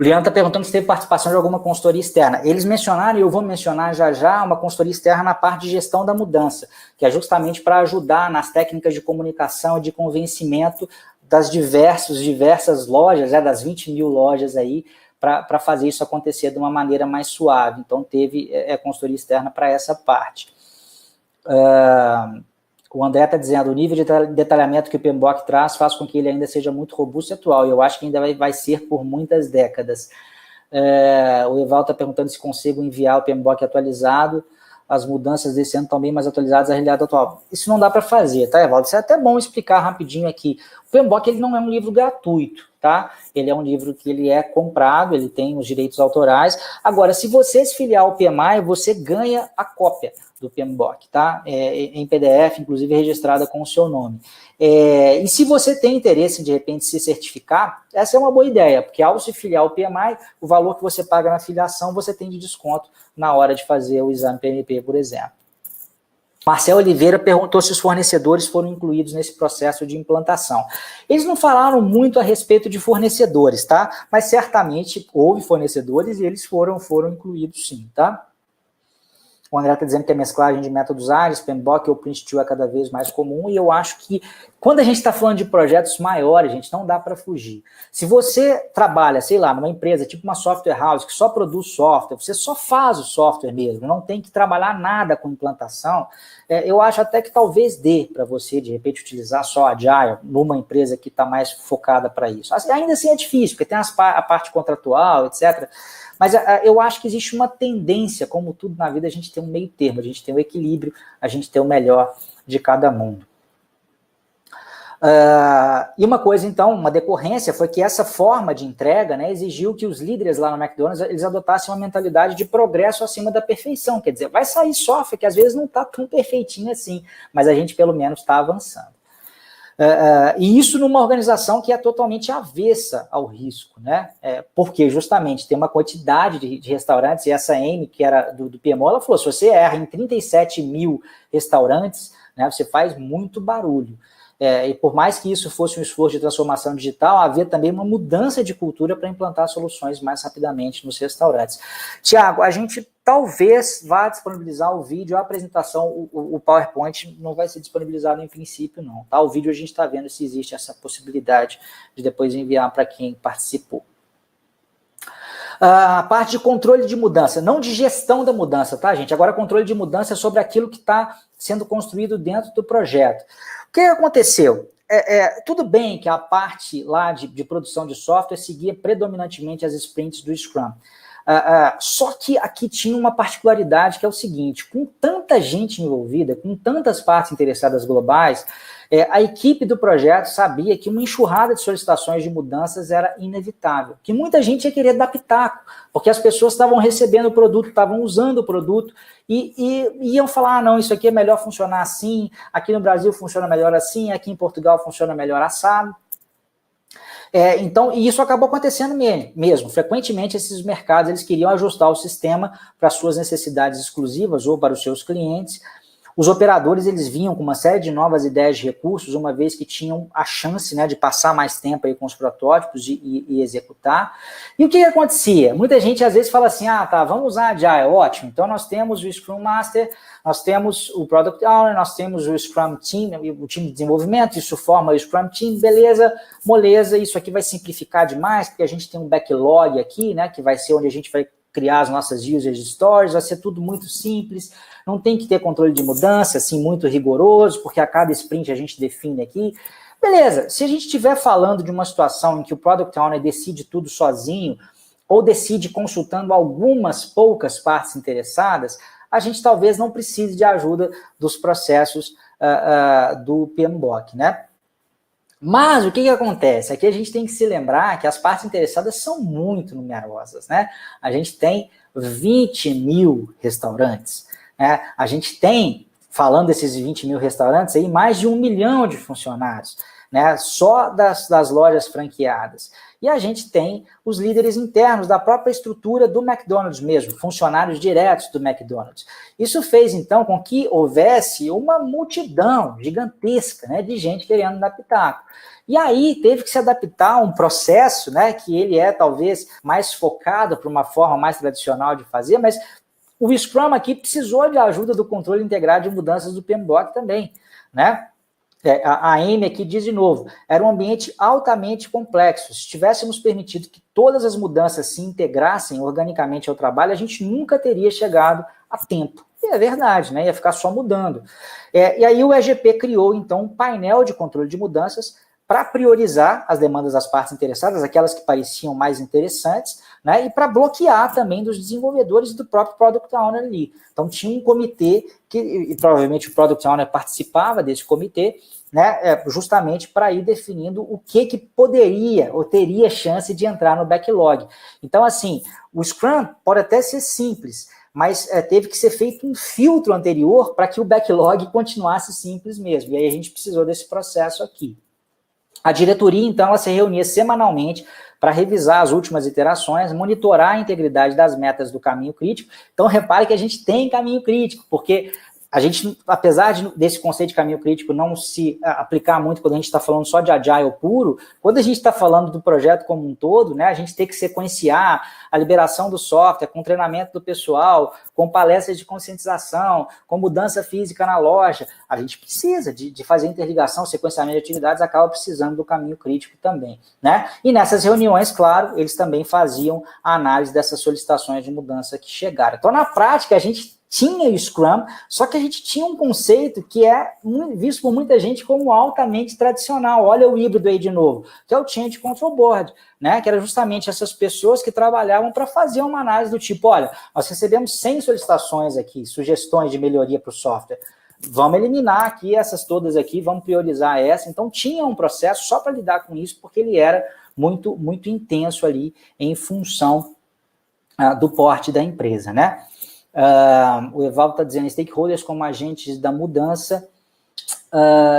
S1: Leandro está perguntando se teve participação de alguma consultoria externa. Eles mencionaram, e eu vou mencionar já, uma consultoria externa na parte de gestão da mudança, que é justamente para ajudar nas técnicas de comunicação e de convencimento das diversas lojas, das 20 mil lojas aí, para fazer isso acontecer de uma maneira mais suave. Então, teve consultoria externa para essa parte. O André está dizendo, o nível de detalhamento que o PMBOK traz faz com que ele ainda seja muito robusto e atual, e eu acho que ainda vai ser por muitas décadas. O Eval está perguntando se consigo enviar o PMBOK atualizado, as mudanças desse ano estão bem mais atualizadas à realidade atual. Isso não dá para fazer, tá, Evaldo? Isso é até bom explicar rapidinho aqui. O PMBOK ele não é um livro gratuito, tá? Ele é um livro que ele é comprado, ele tem os direitos autorais. Agora, se você se filiar ao PMI, você ganha a cópia do PMBOK, tá? Em PDF, inclusive registrada com o seu nome. E se você tem interesse em, de repente, se certificar, essa é uma boa ideia, porque ao se filiar ao PMI, o valor que você paga na filiação, você tem de desconto na hora de fazer o exame PMP, por exemplo. Marcel Oliveira perguntou se os fornecedores foram incluídos nesse processo de implantação. Eles não falaram muito a respeito de fornecedores, tá? Mas certamente houve fornecedores e eles foram incluídos sim, tá? O André está dizendo que a mesclagem de métodos ágeis, PMBOK ou Prince2 é cada vez mais comum, e eu acho que quando a gente está falando de projetos maiores, gente, não dá para fugir. Se você trabalha, sei lá, numa empresa, tipo uma software house, que só produz software, você só faz o software mesmo, não tem que trabalhar nada com implantação, eu acho até que talvez dê para você, de repente, utilizar só Agile numa empresa que está mais focada para isso. Ainda assim é difícil, porque tem a parte contratual, etc., mas eu acho que existe uma tendência, como tudo na vida, a gente tem um meio termo, a gente tem um equilíbrio, a gente tem o melhor de cada mundo. E uma coisa, então, uma decorrência foi que essa forma de entrega, né, exigiu que os líderes lá no McDonald's, eles adotassem uma mentalidade de progresso acima da perfeição, quer dizer, vai sair software que às vezes não está tão perfeitinho assim, mas a gente pelo menos está avançando. E isso numa organização que é totalmente avessa ao risco, né? Porque justamente tem uma quantidade de restaurantes, e essa Amy, que era do PMO, ela falou, se você erra em 37 mil restaurantes, né, você faz muito barulho. E por mais que isso fosse um esforço de transformação digital, havia também uma mudança de cultura para implantar soluções mais rapidamente nos restaurantes. Tiago, a gente talvez vá disponibilizar o vídeo, a apresentação, o PowerPoint não vai ser disponibilizado em princípio, não. Tá? O vídeo a gente está vendo se existe essa possibilidade de depois enviar para quem participou. A parte de controle de mudança, não de gestão da mudança, tá, gente? Agora, controle de mudança é sobre aquilo que está sendo construído dentro do projeto. O que aconteceu? Tudo bem que a parte lá de produção de software seguia predominantemente as sprints do Scrum. Só que aqui tinha uma particularidade que é o seguinte, com tanta gente envolvida, com tantas partes interessadas globais, a equipe do projeto sabia que uma enxurrada de solicitações de mudanças era inevitável, que muita gente ia querer dar pitaco, porque as pessoas estavam recebendo o produto, estavam usando o produto e iam falar, não, isso aqui é melhor funcionar assim, aqui no Brasil funciona melhor assim, aqui em Portugal funciona melhor assado. Então, e isso acabou acontecendo mesmo. Frequentemente, esses mercados eles queriam ajustar o sistema para suas necessidades exclusivas ou para os seus clientes. Os operadores, eles vinham com uma série de novas ideias de recursos, uma vez que tinham a chance, né, de passar mais tempo aí com os protótipos e executar. E o que acontecia? Muita gente às vezes fala assim, tá, vamos usar Agile, ótimo. Então nós temos o Scrum Master, nós temos o Product Owner, nós temos o Scrum Team, o time de desenvolvimento, isso forma o Scrum Team, beleza, moleza, isso aqui vai simplificar demais, porque a gente tem um backlog aqui, né, que vai ser onde a gente vai criar as nossas user stories, vai ser tudo muito simples, não tem que ter controle de mudança, assim, muito rigoroso, porque a cada sprint a gente define aqui. Beleza, se a gente estiver falando de uma situação em que o Product Owner decide tudo sozinho, ou decide consultando algumas poucas partes interessadas, a gente talvez não precise de ajuda dos processos do PMBOK, né? Mas o que acontece? Aqui a gente tem que se lembrar que as partes interessadas são muito numerosas, né? A gente tem 20 mil restaurantes, né? A gente tem, falando desses 20 mil restaurantes, aí, mais de 1 milhão de funcionários, né? Só das lojas franqueadas. E a gente tem os líderes internos da própria estrutura do McDonald's mesmo, funcionários diretos do McDonald's. Isso fez, então, com que houvesse uma multidão gigantesca, né, de gente querendo dar pitaco. E aí teve que se adaptar a um processo, né, que ele é talvez mais focado para uma forma mais tradicional de fazer, mas o Scrum aqui precisou de ajuda do controle integrado de mudanças do PMBOK também, né? A Amy aqui diz de novo, era um ambiente altamente complexo. Se tivéssemos permitido que todas as mudanças se integrassem organicamente ao trabalho, a gente nunca teria chegado a tempo. E é verdade, né? Ia ficar só mudando. E aí o EGP criou, então, um painel de controle de mudanças para priorizar as demandas das partes interessadas, aquelas que pareciam mais interessantes, né, e para bloquear também dos desenvolvedores e do próprio Product Owner ali. Então tinha um comitê, e provavelmente o Product Owner participava desse comitê, né, justamente para ir definindo o que poderia ou teria chance de entrar no backlog. Então, assim, o Scrum pode até ser simples, mas teve que ser feito um filtro anterior para que o backlog continuasse simples mesmo. E aí a gente precisou desse processo aqui. A diretoria, então, ela se reunia semanalmente para revisar as últimas iterações, monitorar a integridade das metas do caminho crítico. Então, repare que a gente tem caminho crítico, porque a gente, apesar desse conceito de caminho crítico não se aplicar muito quando a gente está falando só de Agile puro, quando a gente está falando do projeto como um todo, né, a gente tem que sequenciar a liberação do software, com treinamento do pessoal, com palestras de conscientização, com mudança física na loja. A gente precisa de fazer interligação, sequenciamento de atividades, acaba precisando do caminho crítico também, né? E nessas reuniões, claro, eles também faziam a análise dessas solicitações de mudança que chegaram. Então, na prática, a gente tinha o Scrum, só que a gente tinha um conceito que é visto por muita gente como altamente tradicional. Olha o híbrido aí de novo, que é o Change Control Board, né? Que era justamente essas pessoas que trabalhavam para fazer uma análise do tipo, olha, nós recebemos 100 solicitações aqui, sugestões de melhoria para o software. Vamos eliminar aqui essas todas aqui, vamos priorizar essa. Então tinha um processo só para lidar com isso, porque ele era muito, muito intenso ali em função do porte da empresa, né? O Evaldo está dizendo, stakeholders como agentes da mudança,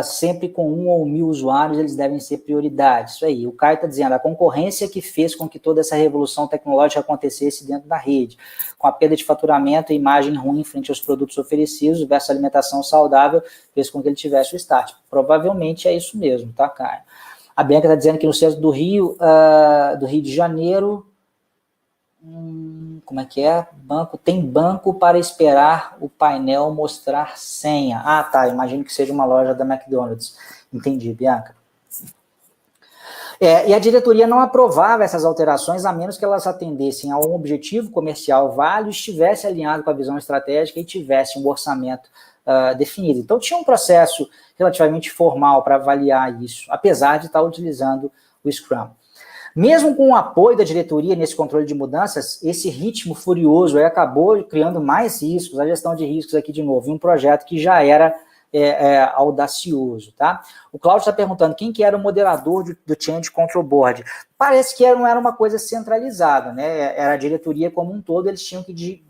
S1: sempre com 1 ou 1000 usuários, eles devem ser prioridade. Isso aí. O Caio está dizendo, a concorrência que fez com que toda essa revolução tecnológica acontecesse dentro da rede, com a perda de faturamento e imagem ruim frente aos produtos oferecidos versus alimentação saudável, fez com que ele tivesse o start. Provavelmente é isso mesmo, tá, Caio? A Bianca está dizendo que no centro do Rio de Janeiro, como é que é? Tem banco para esperar o painel mostrar senha. Ah, tá, imagino que seja uma loja da McDonald's. Entendi, Bianca. E a diretoria não aprovava essas alterações, a menos que elas atendessem a um objetivo comercial válido, estivesse alinhado com a visão estratégica e tivesse um orçamento definido. Então, tinha um processo relativamente formal para avaliar isso, apesar de estar utilizando o Scrum. Mesmo com o apoio da diretoria nesse controle de mudanças, esse ritmo furioso aí acabou criando mais riscos, a gestão de riscos aqui de novo, em um projeto que já era audacioso, tá? O Cláudio está perguntando quem que era o moderador do Change Control Board. Parece que não era uma coisa centralizada, né? Era a diretoria como um todo, eles tinham que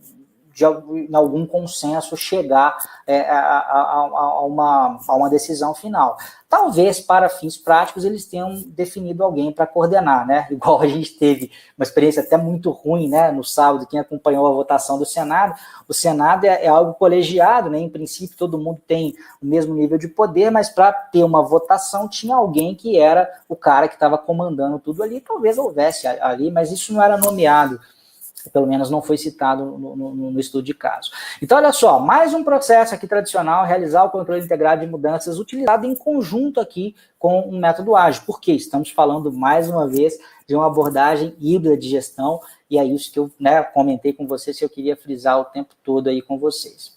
S1: em algum consenso, chegar a uma decisão final. Talvez, para fins práticos, eles tenham definido alguém para coordenar, né? Igual a gente teve uma experiência até muito ruim, né? No sábado, quem acompanhou a votação do Senado, o Senado é algo colegiado, né? Em princípio, todo mundo tem o mesmo nível de poder, mas para ter uma votação, tinha alguém que era o cara que estava comandando tudo ali. Talvez houvesse ali, mas isso não era nomeado, pelo menos não foi citado no estudo de caso. Então, olha só, mais um processo aqui tradicional, realizar o controle integrado de mudanças, utilizado em conjunto aqui com um método ágil. Por quê? Estamos falando, mais uma vez, de uma abordagem híbrida de gestão, e é isso que eu, né, comentei com vocês, que eu queria frisar o tempo todo aí com vocês.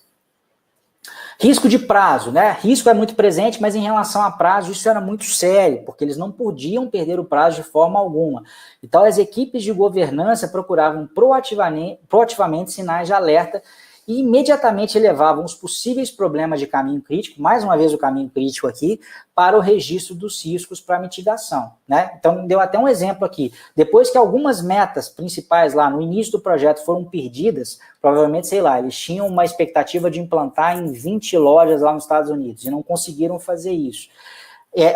S1: Risco de prazo, né? Risco é muito presente, mas em relação a prazo, isso era muito sério, porque eles não podiam perder o prazo de forma alguma. Então, as equipes de governança procuravam proativamente sinais de alerta e imediatamente elevavam os possíveis problemas de caminho crítico, mais uma vez o caminho crítico aqui, para o registro dos riscos para mitigação, né? Então, deu até um exemplo aqui. Depois que algumas metas principais lá no início do projeto foram perdidas, provavelmente, sei lá, eles tinham uma expectativa de implantar em 20 lojas lá nos Estados Unidos e não conseguiram fazer isso.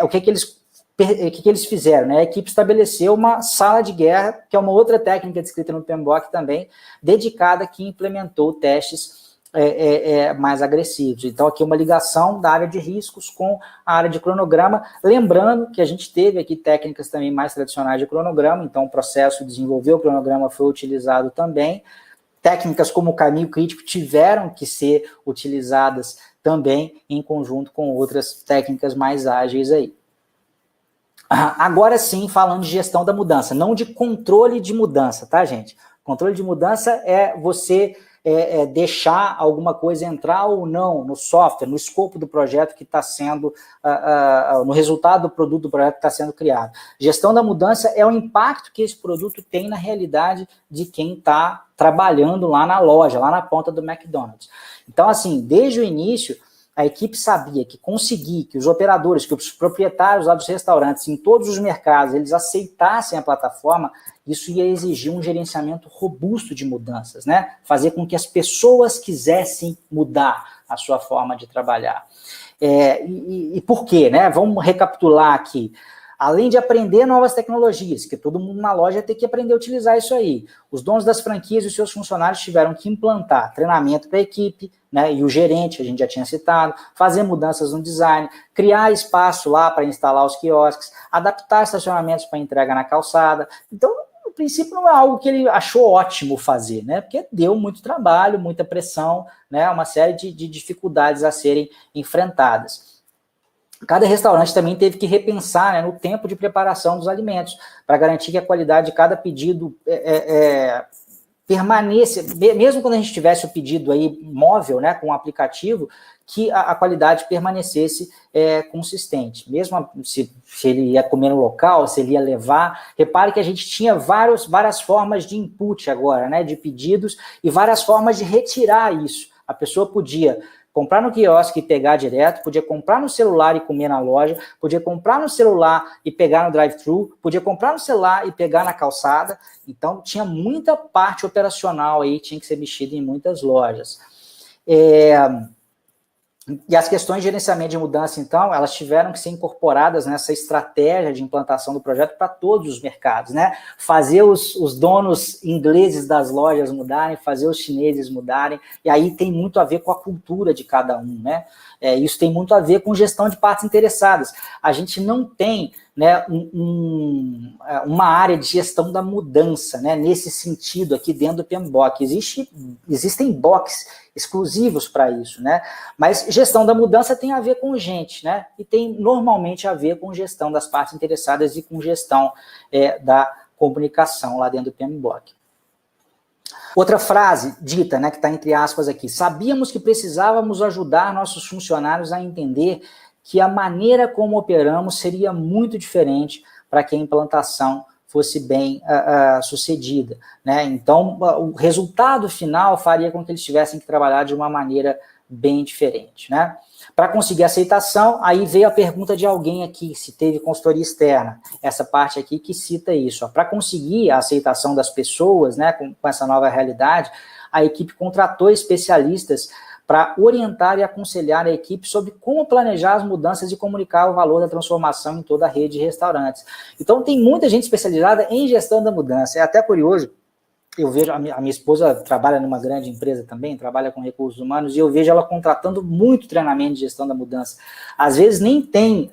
S1: O que eles fizeram, né? A equipe estabeleceu uma sala de guerra, que é uma outra técnica descrita no PMBOK também, dedicada, que implementou testes mais agressivos. Então, aqui uma ligação da área de riscos com a área de cronograma, lembrando que a gente teve aqui técnicas também mais tradicionais de cronograma, então o processo de desenvolver o cronograma foi utilizado também. Técnicas como o caminho crítico tiveram que ser utilizadas também em conjunto com outras técnicas mais ágeis aí. Agora sim, falando de gestão da mudança, não de controle de mudança, tá, gente? Controle de mudança é você deixar alguma coisa entrar ou não no software, no escopo do projeto que está sendo, no resultado do produto do projeto que está sendo criado. Gestão da mudança é o impacto que esse produto tem na realidade de quem está trabalhando lá na loja, lá na ponta do McDonald's. Então, assim, desde o início, a equipe sabia que conseguir que os operadores, que os proprietários lá dos restaurantes, em todos os mercados, eles aceitassem a plataforma, isso ia exigir um gerenciamento robusto de mudanças, né? Fazer com que as pessoas quisessem mudar a sua forma de trabalhar. E por quê, né? Vamos recapitular aqui. Além de aprender novas tecnologias, que todo mundo na loja tem que aprender a utilizar isso aí, os donos das franquias e os seus funcionários tiveram que implantar treinamento para a equipe, né, e o gerente, a gente já tinha citado, fazer mudanças no design, criar espaço lá para instalar os quiosques, adaptar estacionamentos para entrega na calçada. Então, no princípio, não é algo que ele achou ótimo fazer, né, porque deu muito trabalho, muita pressão, né, uma série de dificuldades a serem enfrentadas. Cada restaurante também teve que repensar, né, no tempo de preparação dos alimentos, para garantir que a qualidade de cada pedido permaneça, mesmo quando a gente tivesse o pedido aí móvel, né, com o aplicativo, que a qualidade permanecesse consistente. Mesmo se ele ia comer no local, se ele ia levar, repare que a gente tinha várias formas de input agora, né, de pedidos, e várias formas de retirar isso. A pessoa podia comprar no quiosque e pegar direto, podia comprar no celular e comer na loja, podia comprar no celular e pegar no drive-thru, podia comprar no celular e pegar na calçada. Então, tinha muita parte operacional aí, tinha que ser mexida em muitas lojas. E as questões de gerenciamento de mudança, então, elas tiveram que ser incorporadas nessa estratégia de implantação do projeto para todos os mercados, né? Fazer os donos ingleses das lojas mudarem, fazer os chineses mudarem, e aí tem muito a ver com a cultura de cada um, né? Isso tem muito a ver com gestão de partes interessadas. A gente não tem, né, uma área de gestão da mudança, né, nesse sentido aqui dentro do PMBOK. Existem box exclusivos para isso, né? Mas gestão da mudança tem a ver com gente, né? E tem normalmente a ver com gestão das partes interessadas e com gestão da comunicação lá dentro do PMBOK. Outra frase dita, né, que está entre aspas aqui: sabíamos que precisávamos ajudar nossos funcionários a entender que a maneira como operamos seria muito diferente para que a implantação fosse bem sucedida, né? Então, o resultado final faria com que eles tivessem que trabalhar de uma maneira bem diferente, né? Para conseguir aceitação, aí veio a pergunta de alguém aqui, se teve consultoria externa, essa parte aqui que cita isso. Para conseguir a aceitação das pessoas, né, com essa nova realidade, a equipe contratou especialistas para orientar e aconselhar a equipe sobre como planejar as mudanças e comunicar o valor da transformação em toda a rede de restaurantes. Então, tem muita gente especializada em gestão da mudança. É até curioso, eu vejo, a minha esposa trabalha numa grande empresa também, trabalha com recursos humanos, e eu vejo ela contratando muito treinamento de gestão da mudança. Às vezes nem tem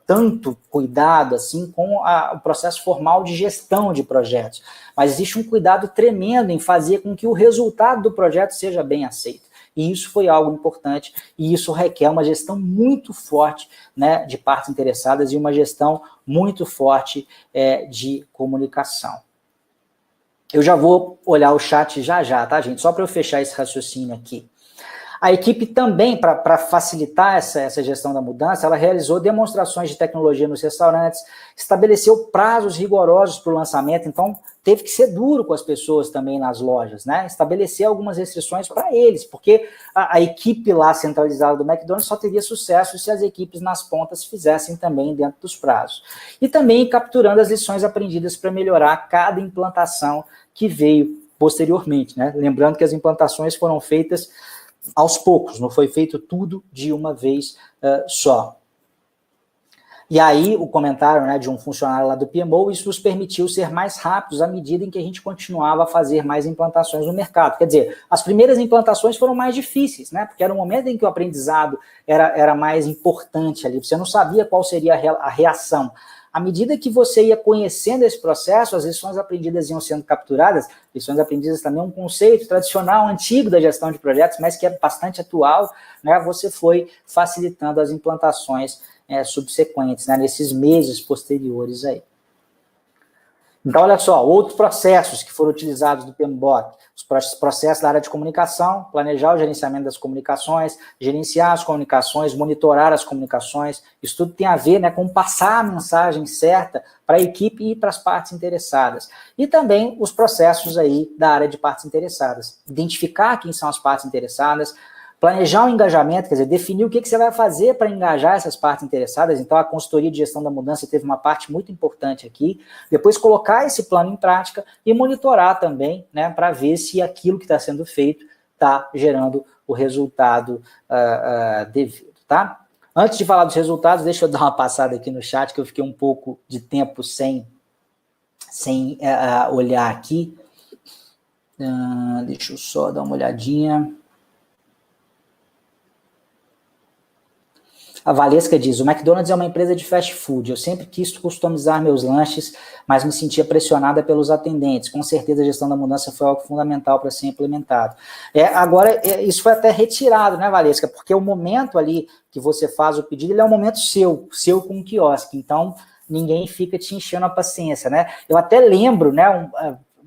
S1: tanto cuidado assim com o processo formal de gestão de projetos, mas existe um cuidado tremendo em fazer com que o resultado do projeto seja bem aceito. E isso foi algo importante, e isso requer uma gestão muito forte, né, de partes interessadas e uma gestão muito forte de comunicação. Eu já vou olhar o chat já, tá, gente? Só para eu fechar esse raciocínio aqui. A equipe também, para facilitar essa gestão da mudança, ela realizou demonstrações de tecnologia nos restaurantes, estabeleceu prazos rigorosos para o lançamento, então teve que ser duro com as pessoas também nas lojas, né? Estabelecer algumas restrições para eles, porque a equipe lá centralizada do McDonald's só teria sucesso se as equipes nas pontas fizessem também dentro dos prazos. E também capturando as lições aprendidas para melhorar cada implantação que veio posteriormente, né? Lembrando que as implantações foram feitas aos poucos, não foi feito tudo de uma vez só. E aí, o comentário, né, de um funcionário lá do PMO, isso nos permitiu ser mais rápidos à medida em que a gente continuava a fazer mais implantações no mercado. Quer dizer, as primeiras implantações foram mais difíceis, né, porque era um momento em que o aprendizado era mais importante ali, você não sabia qual seria a reação. À medida que você ia conhecendo esse processo, as lições aprendidas iam sendo capturadas. Lições aprendidas também é um conceito tradicional, antigo da gestão de projetos, mas que é bastante atual, né? Você foi facilitando as implantações subsequentes, né? Nesses meses posteriores aí. Então, olha só, outros processos que foram utilizados do PMBOK, os processos da área de comunicação, planejar o gerenciamento das comunicações, gerenciar as comunicações, monitorar as comunicações, isso tudo tem a ver, né, com passar a mensagem certa para a equipe e para as partes interessadas. E também os processos aí da área de partes interessadas, identificar quem são as partes interessadas, planejar o engajamento, quer dizer, definir o que você vai fazer para engajar essas partes interessadas. Então, a consultoria de gestão da mudança teve uma parte muito importante aqui. Depois, colocar esse plano em prática e monitorar também, né, para ver se aquilo que está sendo feito está gerando o resultado devido, tá? Antes de falar dos resultados, deixa eu dar uma passada aqui no chat, que eu fiquei um pouco de tempo sem olhar aqui. Deixa eu só dar uma olhadinha. A Valesca diz, o McDonald's é uma empresa de fast food, eu sempre quis customizar meus lanches, mas me sentia pressionada pelos atendentes. Com certeza a gestão da mudança foi algo fundamental para ser implementado. Agora, isso foi até retirado, né, Valesca? Porque o momento ali que você faz o pedido, ele é um momento seu com o quiosque, então ninguém fica te enchendo a paciência, né? Eu até lembro, né,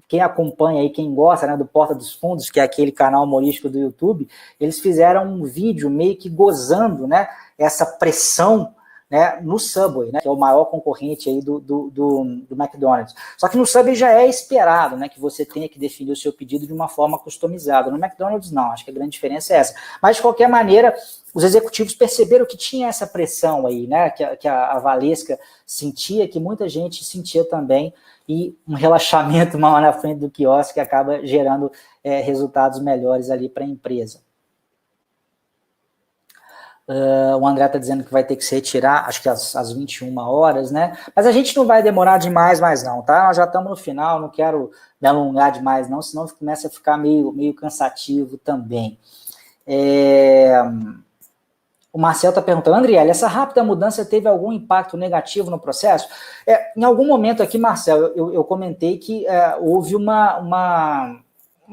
S1: quem acompanha aí, quem gosta, né, do Porta dos Fundos, que é aquele canal humorístico do YouTube, eles fizeram um vídeo meio que gozando, né, essa pressão, né, no Subway, né, que é o maior concorrente aí do McDonald's. Só que no Subway já é esperado, né, que você tenha que definir o seu pedido de uma forma customizada. No McDonald's não, acho que a grande diferença é essa. Mas, de qualquer maneira, os executivos perceberam que tinha essa pressão aí, né, que a Valesca sentia, que muita gente sentia também, e um relaxamento mal na frente do quiosque que acaba gerando resultados melhores ali para a empresa. O André está dizendo que vai ter que se retirar, acho que às 21 horas, né? Mas a gente não vai demorar demais mais não, tá? Nós já estamos no final, não quero me alongar demais não, senão começa a ficar meio cansativo também. O Marcel está perguntando, Andriele, essa rápida mudança teve algum impacto negativo no processo? Em algum momento aqui, Marcel, eu comentei que houve um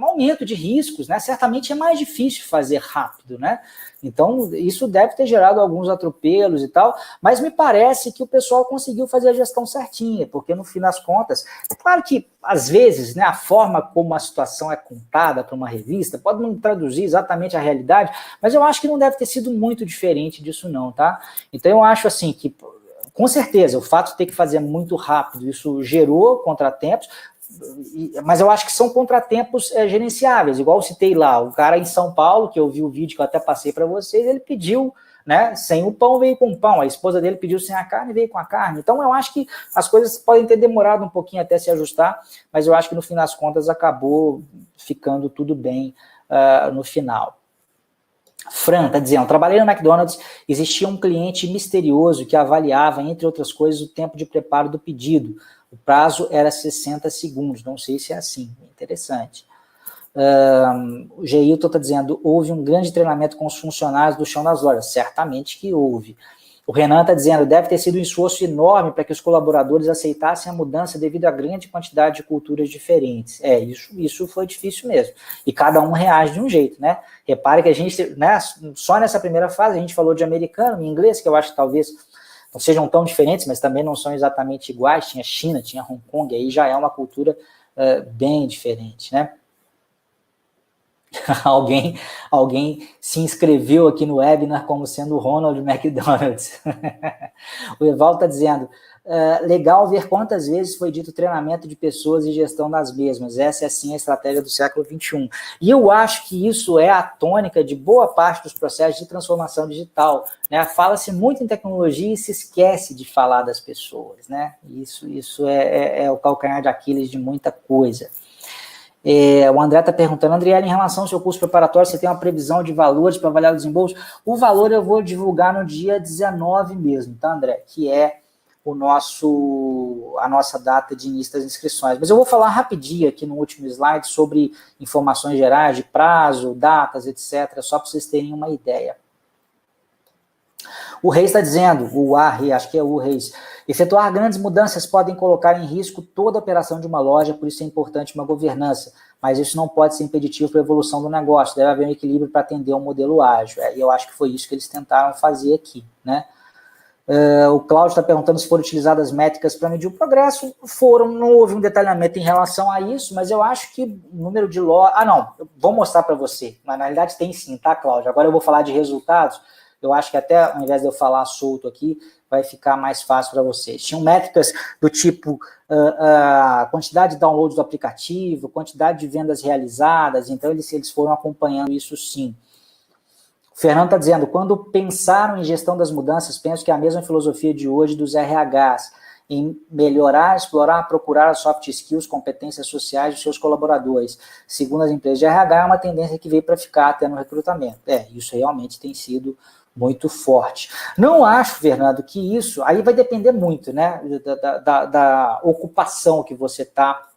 S1: aumento de riscos, né? Certamente é mais difícil fazer rápido, né? Então, isso deve ter gerado alguns atropelos e tal, mas me parece que o pessoal conseguiu fazer a gestão certinha, porque no fim das contas, é claro que, às vezes, né, a forma como a situação é contada para uma revista pode não traduzir exatamente a realidade, mas eu acho que não deve ter sido muito diferente disso não, tá? Então, eu acho assim que, com certeza, o fato de ter que fazer muito rápido, isso gerou contratempos, mas eu acho que são contratempos gerenciáveis, igual eu citei lá, o cara em São Paulo, que eu vi o vídeo que eu até passei para vocês, ele pediu né? Sem o pão veio com o pão, a esposa dele pediu sem a carne, veio com a carne. Então eu acho que as coisas podem ter demorado um pouquinho até se ajustar, mas eu acho que no fim das contas acabou ficando tudo bem no final. Fran está dizendo, trabalhei no McDonald's, existia um cliente misterioso que avaliava, entre outras coisas, o tempo de preparo do pedido. O prazo era 60 segundos, não sei se é assim, interessante. O Geilton está dizendo, houve um grande treinamento com os funcionários do chão das lojas, certamente que houve. O Renan está dizendo, deve ter sido um esforço enorme para que os colaboradores aceitassem a mudança devido à grande quantidade de culturas diferentes. Isso foi difícil mesmo. E cada um reage de um jeito, né? Repare que a gente, né, só nessa primeira fase, a gente falou de americano e inglês, que eu acho que talvez não sejam tão diferentes, mas também não são exatamente iguais. Tinha China, tinha Hong Kong, aí já é uma cultura bem diferente, né? Alguém se inscreveu aqui no webinar como sendo o Ronald McDonald's. O Evaldo está dizendo, legal ver quantas vezes foi dito treinamento de pessoas e gestão das mesmas. Essa é sim a estratégia do século XXI. E eu acho que isso é a tônica de boa parte dos processos de transformação digital, né? Fala-se muito em tecnologia e se esquece de falar das pessoas, né? Isso é o calcanhar de Aquiles de muita coisa. O André está perguntando, Andriela, em relação ao seu curso preparatório, você tem uma previsão de valores para avaliar o desembolso? O valor eu vou divulgar no dia 19 mesmo, tá, André? Que é a nossa data de início das inscrições. Mas eu vou falar rapidinho aqui no último slide sobre informações gerais de prazo, datas, etc., só para vocês terem uma ideia. O Reis está dizendo, acho que é o Reis, efetuar grandes mudanças podem colocar em risco toda a operação de uma loja, por isso é importante uma governança, mas isso não pode ser impeditivo para a evolução do negócio, deve haver um equilíbrio para atender um modelo ágil, e eu acho que foi isso que eles tentaram fazer aqui, né? O Cláudio está perguntando se foram utilizadas métricas para medir o progresso, não houve um detalhamento em relação a isso, mas eu acho que o número de lojas... não, eu vou mostrar para você, mas na realidade tem sim, tá, Cláudio? Agora eu vou falar de resultados. Eu acho que até, ao invés de eu falar solto aqui, vai ficar mais fácil para vocês. Tinham métricas do tipo a quantidade de downloads do aplicativo, quantidade de vendas realizadas, então eles foram acompanhando isso sim. O Fernando está dizendo, quando pensaram em gestão das mudanças, penso que é a mesma filosofia de hoje dos RHs, em melhorar, explorar, procurar as soft skills, competências sociais dos seus colaboradores. Segundo as empresas de RH, é uma tendência que veio para ficar até no recrutamento. Isso realmente tem sido muito forte. Não acho, Fernando, que isso... Aí vai depender muito, né, da ocupação que você está...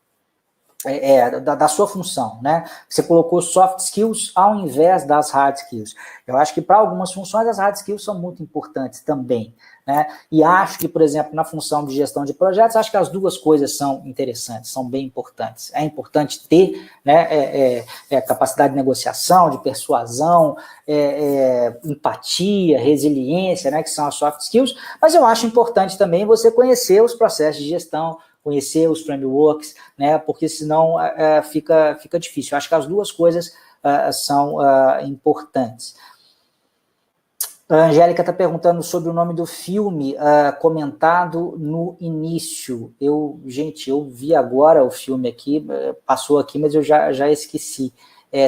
S1: da sua função, né? Você colocou soft skills ao invés das hard skills. Eu acho que para algumas funções as hard skills são muito importantes também, né? E acho que, por exemplo, na função de gestão de projetos, acho que as duas coisas são interessantes, são bem importantes. É importante ter, né, capacidade de negociação, de persuasão, empatia, resiliência, né, que são as soft skills, mas eu acho importante também você conhecer os processos de gestão, conhecer os frameworks, né, porque senão fica difícil. Eu acho que as duas coisas são importantes. A Angélica está perguntando sobre o nome do filme comentado no início. Gente, eu vi agora o filme aqui, passou aqui, mas eu já esqueci.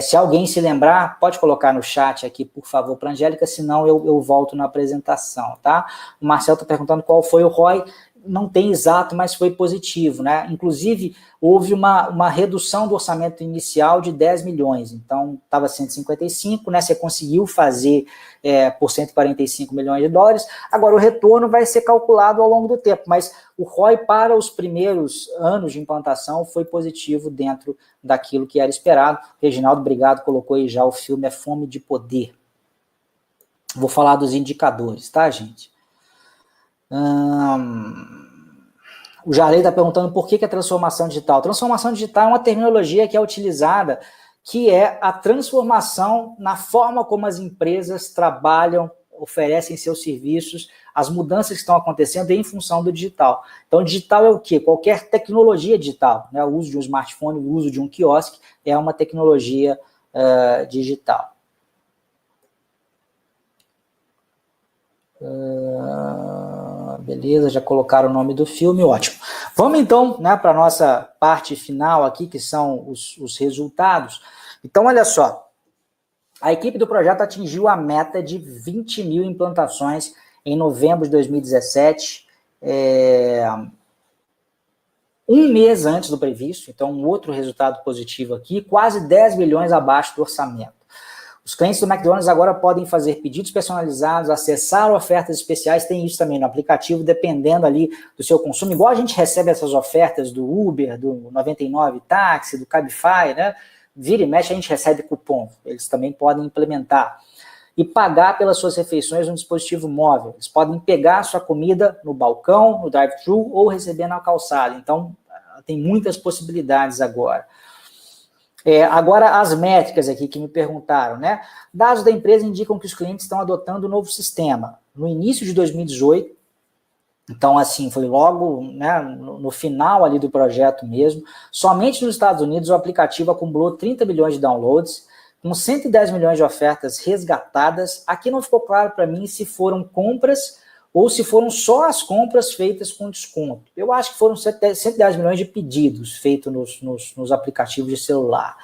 S1: Se alguém se lembrar, pode colocar no chat aqui, por favor, para a Angélica, senão eu volto na apresentação, tá? O Marcelo está perguntando qual foi o ROI. Não tem exato, mas foi positivo, né? Inclusive, houve uma redução do orçamento inicial de 10 milhões, então estava 155, né? Você conseguiu fazer por 145 milhões de dólares, agora o retorno vai ser calculado ao longo do tempo, mas o ROI para os primeiros anos de implantação foi positivo dentro daquilo que era esperado. Reginaldo, obrigado, colocou aí já o filme É Fome de Poder. Vou falar dos indicadores, tá, gente? O Jarley está perguntando por que a transformação digital. Transformação digital é uma terminologia que é utilizada, que é a transformação na forma como as empresas trabalham, oferecem seus serviços, as mudanças que estão acontecendo em função do digital. Então, digital é o quê? Qualquer tecnologia digital, né? O uso de um smartphone, o uso de um quiosque é uma tecnologia digital. Beleza, já colocaram o nome do filme, ótimo. Vamos então, né, para a nossa parte final aqui, que são os resultados. Então, olha só, A equipe do projeto atingiu a meta de 20 mil implantações em novembro de 2017, um mês antes do previsto, então um outro resultado positivo aqui, quase 10 milhões abaixo do orçamento. Os clientes do McDonald's agora podem fazer pedidos personalizados, acessar ofertas especiais, tem isso também no aplicativo, dependendo ali do seu consumo, igual a gente recebe essas ofertas do Uber, do 99 Táxi, do Cabify, né? Vira e mexe a gente recebe cupom, eles também podem implementar. E pagar pelas suas refeições no dispositivo móvel. Eles podem pegar a sua comida no balcão, no drive-thru ou receber na calçada. Então, tem muitas possibilidades agora. Agora, as métricas aqui que me perguntaram, né? Dados da empresa indicam que os clientes estão adotando o novo sistema. No início de 2018, então, assim, foi logo, né, no final ali do projeto mesmo, somente nos Estados Unidos o aplicativo acumulou 30 milhões de downloads, com 110 milhões de ofertas resgatadas. Aqui não ficou claro para mim se foram compras ou se foram só as compras feitas com desconto. Eu acho que foram 110 milhões de pedidos feitos nos aplicativos de celular.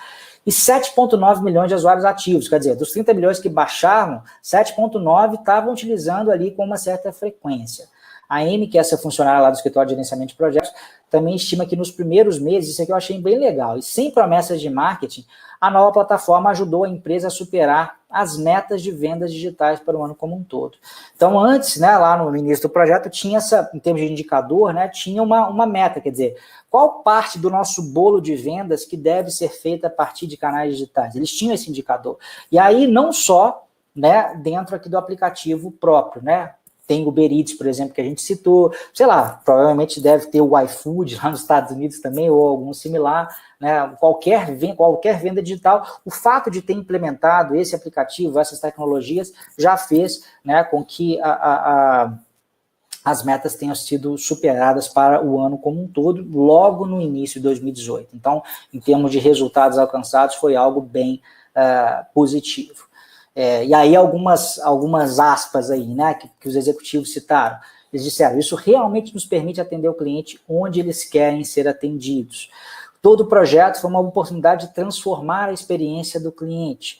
S1: E 7,9 milhões de usuários ativos, quer dizer, dos 30 milhões que baixaram, 7,9 estavam utilizando ali com uma certa frequência. A Amy, que é essa funcionária lá do escritório de gerenciamento de projetos, também estima que nos primeiros meses, isso aqui eu achei bem legal, e sem promessas de marketing, a nova plataforma ajudou a empresa a superar as metas de vendas digitais para o ano como um todo. Então, antes, né, lá no início do projeto, tinha essa, em termos de indicador, né, tinha uma meta, quer dizer, qual parte do nosso bolo de vendas que deve ser feita a partir de canais digitais? Eles tinham esse indicador. E aí, não só, né, dentro aqui do aplicativo próprio, né, tem o Uber Eats, por exemplo, que a gente citou, sei lá, provavelmente deve ter o iFood lá nos Estados Unidos também, ou algum similar, né? Qualquer venda digital, o fato de ter implementado esse aplicativo, essas tecnologias, já fez, né, com que as metas tenham sido superadas para o ano como um todo, logo no início de 2018. Então, em termos de resultados alcançados, foi algo bem positivo. E aí algumas aspas aí, né, que os executivos citaram. Eles disseram, isso realmente nos permite atender o cliente onde eles querem ser atendidos. Todo o projeto foi uma oportunidade de transformar a experiência do cliente.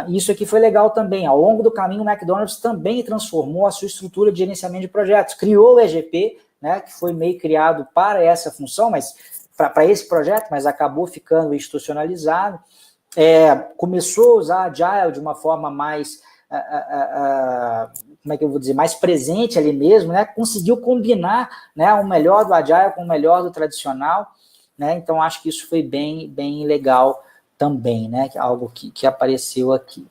S1: Isso aqui foi legal também. Ao longo do caminho, o McDonald's também transformou a sua estrutura de gerenciamento de projetos. Criou o EGP, né, que foi meio criado para essa função, mas para esse projeto, mas acabou ficando institucionalizado. Começou a usar Agile de uma forma mais, como é que eu vou dizer, mais presente ali mesmo, né? Conseguiu combinar, né, o melhor do Agile com o melhor do tradicional, né? Então, acho que isso foi bem, bem legal também, né? Algo que apareceu aqui.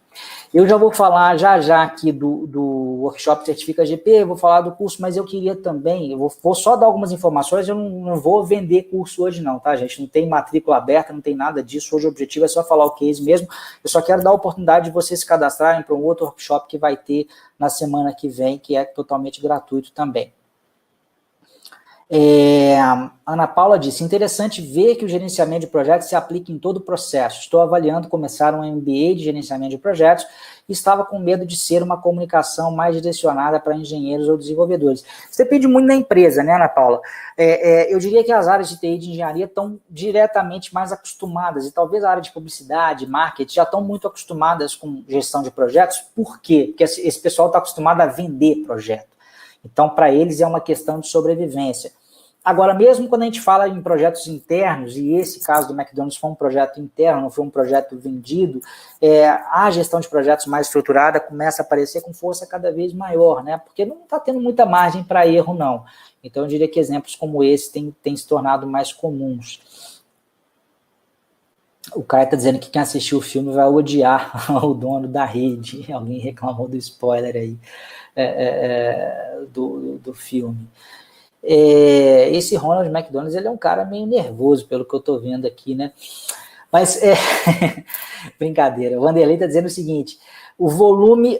S1: Eu já vou falar já aqui do workshop Certifica GP, vou falar do curso, mas eu queria também, eu vou só dar algumas informações, eu não vou vender curso hoje não, tá, gente? Não tem matrícula aberta, não tem nada disso, hoje o objetivo é só falar o case mesmo, eu só quero dar a oportunidade de vocês se cadastrarem para um outro workshop que vai ter na semana que vem, que é totalmente gratuito também. Ana Paula disse, interessante ver que o gerenciamento de projetos se aplica em todo o processo. Estou avaliando começar um MBA de gerenciamento de projetos e estava com medo de ser uma comunicação mais direcionada para engenheiros ou desenvolvedores. Isso depende muito da empresa, né, Ana Paula? Eu diria que as áreas de TI e de engenharia estão diretamente mais acostumadas, e talvez a área de publicidade, marketing, já estão muito acostumadas com gestão de projetos. Por quê? Porque esse pessoal está acostumado a vender projeto. Então, para eles é uma questão de sobrevivência. Agora, mesmo quando a gente fala em projetos internos, e esse caso do McDonald's foi um projeto interno, não foi um projeto vendido, a gestão de projetos mais estruturada começa a aparecer com força cada vez maior, né? Porque não está tendo muita margem para erro, não. Então, eu diria que exemplos como esse têm se tornado mais comuns. O cara está dizendo que quem assistiu o filme vai odiar o dono da rede. Alguém reclamou do spoiler aí do filme. Esse Ronald McDonald, ele é um cara meio nervoso, pelo que eu estou vendo aqui, né? Mas, brincadeira. O Vanderlei está dizendo o seguinte, o volume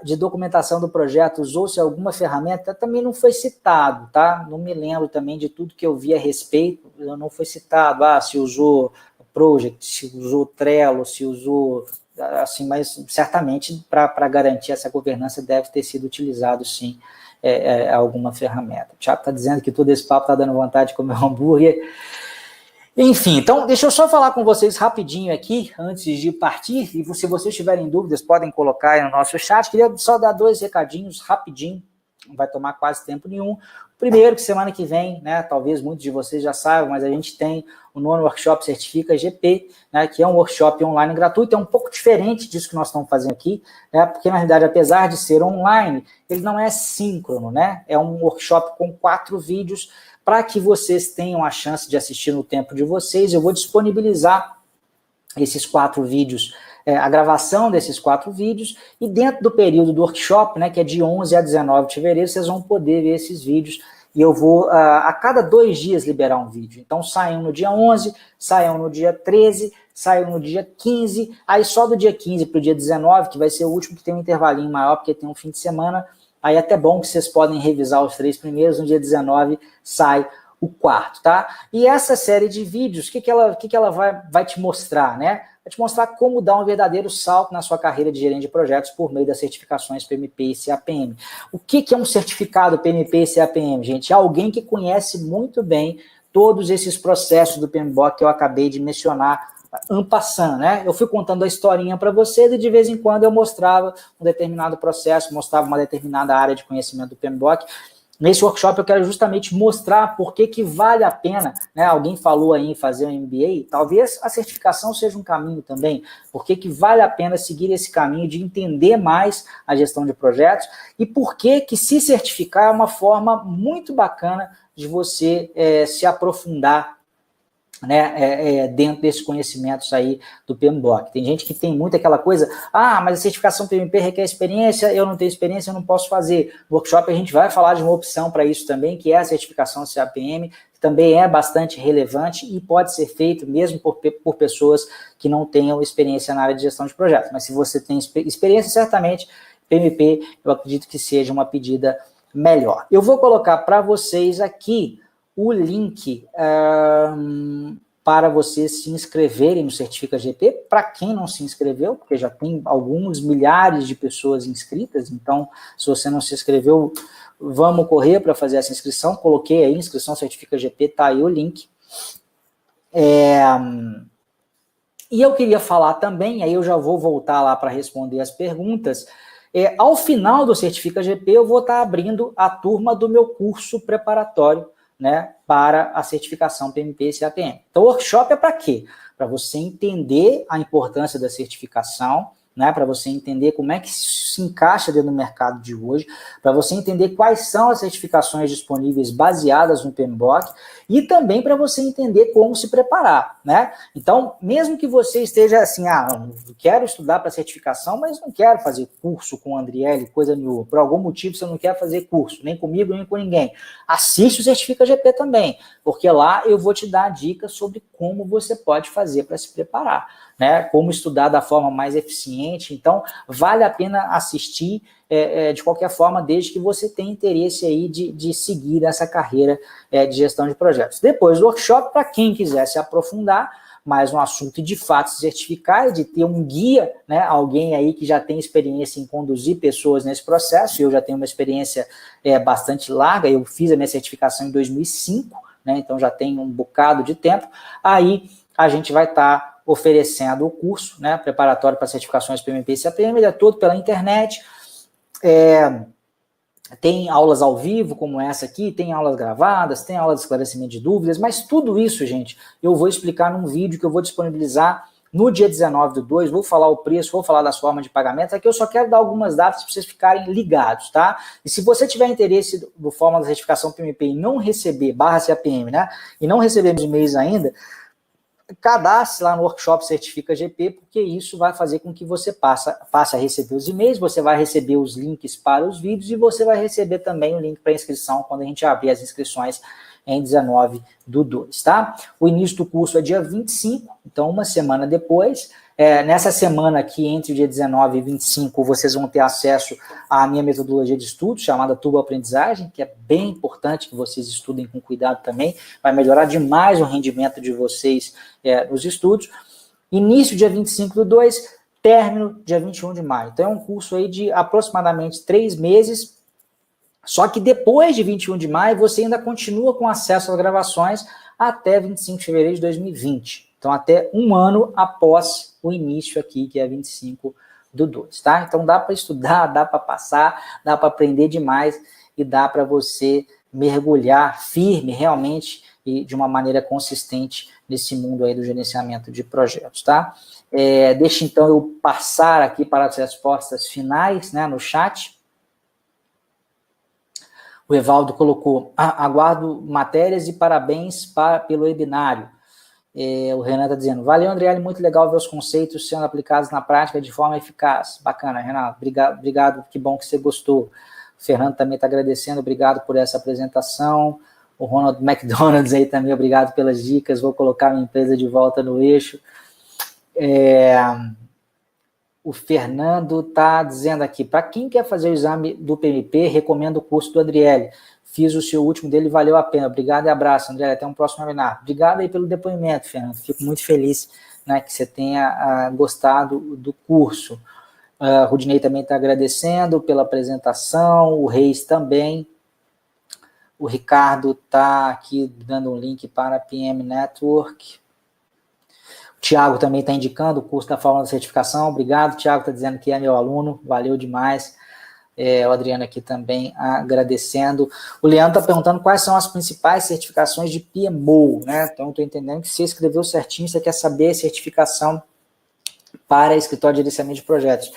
S1: de documentação do projeto, usou-se alguma ferramenta, também não foi citado, tá? Não me lembro também de tudo que eu vi a respeito, não foi citado, se usou Project, se usou Trello, se usou, assim, mas certamente para garantir essa governança deve ter sido utilizado, sim, alguma ferramenta. O Thiago está dizendo que todo esse papo está dando vontade de comer um hambúrguer. Enfim, então deixa eu só falar com vocês rapidinho aqui, antes de partir, e se vocês tiverem dúvidas, podem colocar aí no nosso chat. Queria só dar 2 recadinhos rapidinho, não vai tomar quase tempo nenhum. Primeiro, que semana que vem, né, talvez muitos de vocês já saibam, mas a gente tem o 9º Workshop Certifica GP, né, que é um workshop online gratuito, é um pouco diferente disso que nós estamos fazendo aqui, né, porque na realidade, apesar de ser online, ele não é síncrono, né, é um workshop com 4 vídeos, para que vocês tenham a chance de assistir no tempo de vocês. Eu vou disponibilizar esses 4 vídeos, a gravação desses 4 vídeos, e dentro do período do workshop, né, que é de 11 a 19 de fevereiro, vocês vão poder ver esses vídeos, e eu vou, a cada 2 dias, liberar um vídeo. Então, saiam no dia 11, saiam no dia 13, saiam no dia 15, aí só do dia 15 para o dia 19, que vai ser o último, que tem um intervalinho maior, porque tem um fim de semana. Aí até bom que vocês podem revisar os 3 primeiros, no dia 19 sai o 4º, tá? E essa série de vídeos, o que ela vai te mostrar, né? Vai te mostrar como dar um verdadeiro salto na sua carreira de gerente de projetos por meio das certificações PMP e CAPM. O que é um certificado PMP e CAPM, gente? É alguém que conhece muito bem todos esses processos do PMBOK que eu acabei de mencionar, en passant, né? Eu fui contando a historinha para vocês e de vez em quando eu mostrava um determinado processo, mostrava uma determinada área de conhecimento do PMBOK. Nesse workshop eu quero justamente mostrar por que vale a pena, né? Alguém falou aí em fazer um MBA, talvez a certificação seja um caminho também, por que vale a pena seguir esse caminho de entender mais a gestão de projetos e por que se certificar é uma forma muito bacana de você se aprofundar, né, dentro desses conhecimentos aí do PMBOK. Tem gente que tem muito aquela coisa, mas a certificação PMP requer experiência, eu não tenho experiência, eu não posso fazer. No workshop a gente vai falar de uma opção para isso também, que é a certificação CAPM, que também é bastante relevante e pode ser feito mesmo por pessoas que não tenham experiência na área de gestão de projetos. Mas se você tem experiência, certamente PMP, eu acredito que seja uma pedida melhor. Eu vou colocar para vocês aqui o link para vocês se inscreverem no Certifica GP, para quem não se inscreveu, porque já tem alguns milhares de pessoas inscritas, então, se você não se inscreveu, vamos correr para fazer essa inscrição. Coloquei aí, inscrição Certifica GP, tá aí o link. E eu queria falar também, aí eu já vou voltar lá para responder as perguntas. Ao final do Certifica GP, eu vou estar abrindo a turma do meu curso preparatório, né, para a certificação PMP e CAPM. Então, o workshop é para quê? Para você entender a importância da certificação, né, para você entender como é que se encaixa dentro do mercado de hoje, para você entender quais são as certificações disponíveis baseadas no PMBOK e também para você entender como se preparar, né? Então, mesmo que você esteja assim, quero estudar para certificação, mas não quero fazer curso com o Andriele, coisa nenhuma, por algum motivo você não quer fazer curso, nem comigo, nem com ninguém, assiste o Certifica GP também, porque lá eu vou te dar dicas sobre como você pode fazer para se preparar, né? Como estudar da forma mais eficiente. Então, vale a pena assistir de qualquer forma, desde que você tenha interesse aí de seguir essa carreira de gestão de projetos. Depois do workshop, para quem quiser se aprofundar mais no assunto e de fato se certificar e de ter um guia, né, alguém aí que já tem experiência em conduzir pessoas nesse processo. Eu já tenho uma experiência bastante larga, eu fiz a minha certificação em 2005, né, então já tem um bocado de tempo. Aí a gente vai estar oferecendo o curso, né, preparatório para certificações PMP e CAPM, ele é todo pela internet. Tem aulas ao vivo, como essa aqui, tem aulas gravadas, tem aula de esclarecimento de dúvidas, mas tudo isso, gente, eu vou explicar num vídeo que eu vou disponibilizar no dia 19/2, vou falar o preço, vou falar das formas de pagamento, aqui eu só quero dar algumas datas para vocês ficarem ligados, tá? E se você tiver interesse no forma da certificação PMP e não receber, /CAPM, né, e não receber os e-mails ainda, cadastre lá no workshop Certifica GP, porque isso vai fazer com que você passe a receber os e-mails, você vai receber os links para os vídeos e você vai receber também o link para inscrição quando a gente abrir as inscrições em 19/2, tá? O início do curso é dia 25, então uma semana depois. Nessa semana aqui, entre o dia 19 e 25, vocês vão ter acesso à minha metodologia de estudo, chamada Turbo Aprendizagem, que é bem importante que vocês estudem com cuidado também, vai melhorar demais o rendimento de vocês nos estudos. Início dia 25/2, término dia 21 de maio. Então é um curso aí de aproximadamente 3 meses, Só que depois de 21 de maio, você ainda continua com acesso às gravações até 25 de fevereiro de 2020. Então, até um ano após o início aqui, que é 25/2, tá? Então, dá para estudar, dá para passar, dá para aprender demais e dá para você mergulhar firme, realmente, e de uma maneira consistente nesse mundo aí do gerenciamento de projetos, tá? Deixa, então, eu passar aqui para as respostas finais, né, no chat. O Evaldo colocou, aguardo matérias e parabéns pelo webinário. O Renan está dizendo, valeu, Andriele, muito legal ver os conceitos sendo aplicados na prática de forma eficaz. Bacana, Renato, obrigado, que bom que você gostou. O Fernando também está agradecendo, obrigado por essa apresentação. O Ronald McDonald's aí também, obrigado pelas dicas, vou colocar minha empresa de volta no eixo. O Fernando está dizendo aqui, para quem quer fazer o exame do PMP, recomendo o curso do Adriele. Fiz o seu último dele, valeu a pena. Obrigado e abraço, André. Até um próximo webinar. Obrigado aí pelo depoimento, Fernando. Fico muito feliz, né, que você tenha gostado do curso. O Rudinei também está agradecendo pela apresentação, o Reis também. O Ricardo está aqui dando um link para a PM Network. O Tiago também está indicando o curso da Fórmula da Certificação. Obrigado, Tiago está dizendo que é meu aluno. Valeu demais. O Adriano aqui também agradecendo. O Leandro está perguntando quais são as principais certificações de PMO, né? Então, estou entendendo que você escreveu certinho, você quer saber a certificação para escritório de gerenciamento de projetos.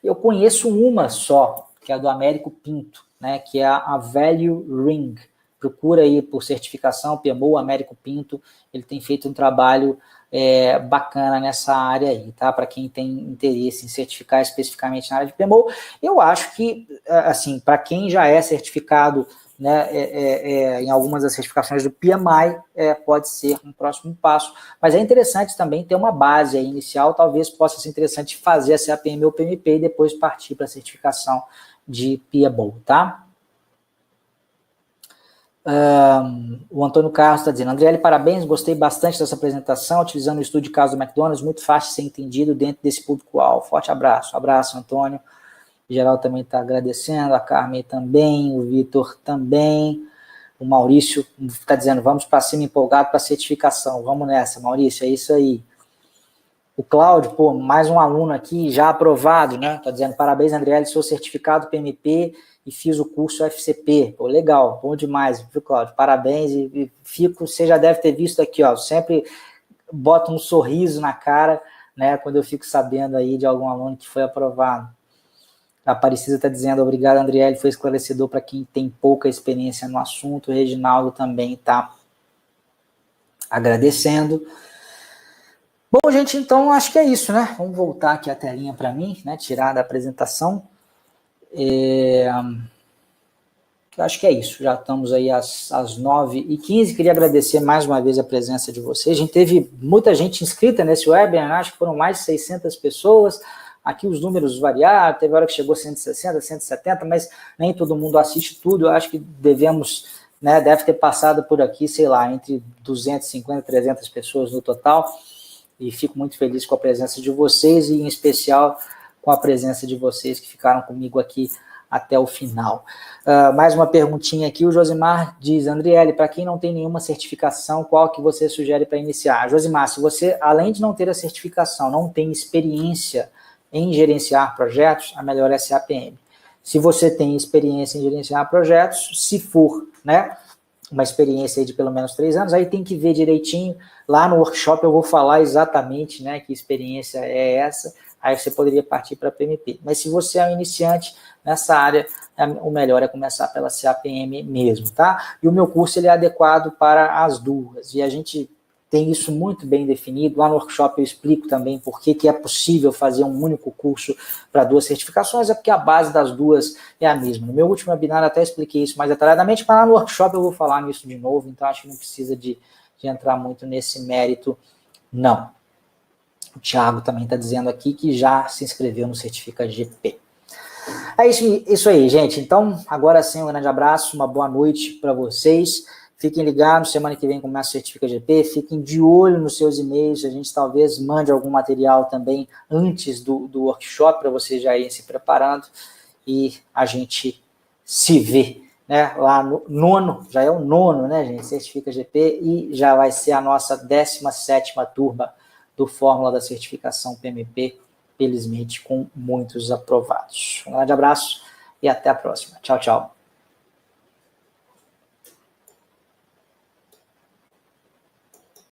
S1: Eu conheço uma só, que é a do Américo Pinto, né? Que é a Value Ring. Procura aí por certificação, PMO, Américo Pinto, ele tem feito um trabalho bacana nessa área aí, tá? Para quem tem interesse em certificar especificamente na área de PMO, eu acho que, assim, para quem já é certificado, né, em algumas das certificações do PMI, pode ser um próximo passo, mas é interessante também ter uma base aí inicial, talvez possa ser interessante fazer a CAPM ou PMP e depois partir para a certificação de PMO, tá? O Antônio Carlos está dizendo, Andriele, parabéns, gostei bastante dessa apresentação, utilizando o estudo de caso do McDonald's, muito fácil de ser entendido dentro desse público-alvo. Forte abraço. Abraço, Antônio. O Geral também está agradecendo, a Carmen também, o Vitor também, o Maurício está dizendo, vamos para cima empolgado para a certificação. Vamos nessa, Maurício, é isso aí. O Cláudio, pô, mais um aluno aqui, já aprovado, né? Está dizendo, parabéns, Andriele, sou certificado PMP e fiz o curso FCP. Pô, legal, bom demais, viu, Cláudio? Parabéns e você já deve ter visto aqui, ó, sempre bota um sorriso na cara, né, quando eu fico sabendo aí de algum aluno que foi aprovado. A Aparecida está dizendo, obrigado, Andriele, foi esclarecedor para quem tem pouca experiência no assunto. O Reginaldo também está agradecendo. Bom, gente, então acho que é isso, né? Vamos voltar aqui a telinha para mim, né? Tirar da apresentação. Eu acho que é isso. Já estamos aí às 9h15. Queria agradecer mais uma vez a presença de vocês. A gente teve muita gente inscrita nesse webinar, acho que foram mais de 600 pessoas. Aqui os números variaram, teve hora que chegou 160, 170, mas nem todo mundo assiste tudo. Eu acho que devemos, né, deve ter passado por aqui, sei lá, entre 250 e 300 pessoas no total. E fico muito feliz com a presença de vocês e, em especial, com a presença de vocês que ficaram comigo aqui até o final. Mais uma perguntinha aqui, o Josimar diz, Andriele, para quem não tem nenhuma certificação, qual que você sugere para iniciar? Josimar, se você, além de não ter a certificação, não tem experiência em gerenciar projetos, a melhor é a CAPM. Se você tem experiência em gerenciar projetos, se for, né, uma experiência aí de pelo menos 3 anos, aí tem que ver direitinho, lá no workshop eu vou falar exatamente, né, que experiência é essa, aí você poderia partir para a PMP. Mas se você é um iniciante nessa área, o melhor é começar pela CAPM mesmo, tá? E o meu curso ele é adequado para as duas, e a gente tem isso muito bem definido. Lá no workshop eu explico também por que é possível fazer um único curso para 2 certificações, é porque a base das duas é a mesma. No meu último webinar até expliquei isso mais detalhadamente, mas lá no workshop eu vou falar nisso de novo, então acho que não precisa de entrar muito nesse mérito, não. O Thiago também está dizendo aqui que já se inscreveu no Certifica GP. É isso aí, gente. Então, agora sim, um grande abraço, uma boa noite para vocês. Fiquem ligados, semana que vem começa o Certifica GP, fiquem de olho nos seus e-mails, a gente talvez mande algum material também antes do workshop, para vocês já irem se preparando, e a gente se vê né, lá no nono, já é o nono, né, gente, Certifica GP, e já vai ser a nossa 17ª turma do Fórmula da Certificação PMP, felizmente com muitos aprovados. Um grande abraço e até a próxima. Tchau, tchau.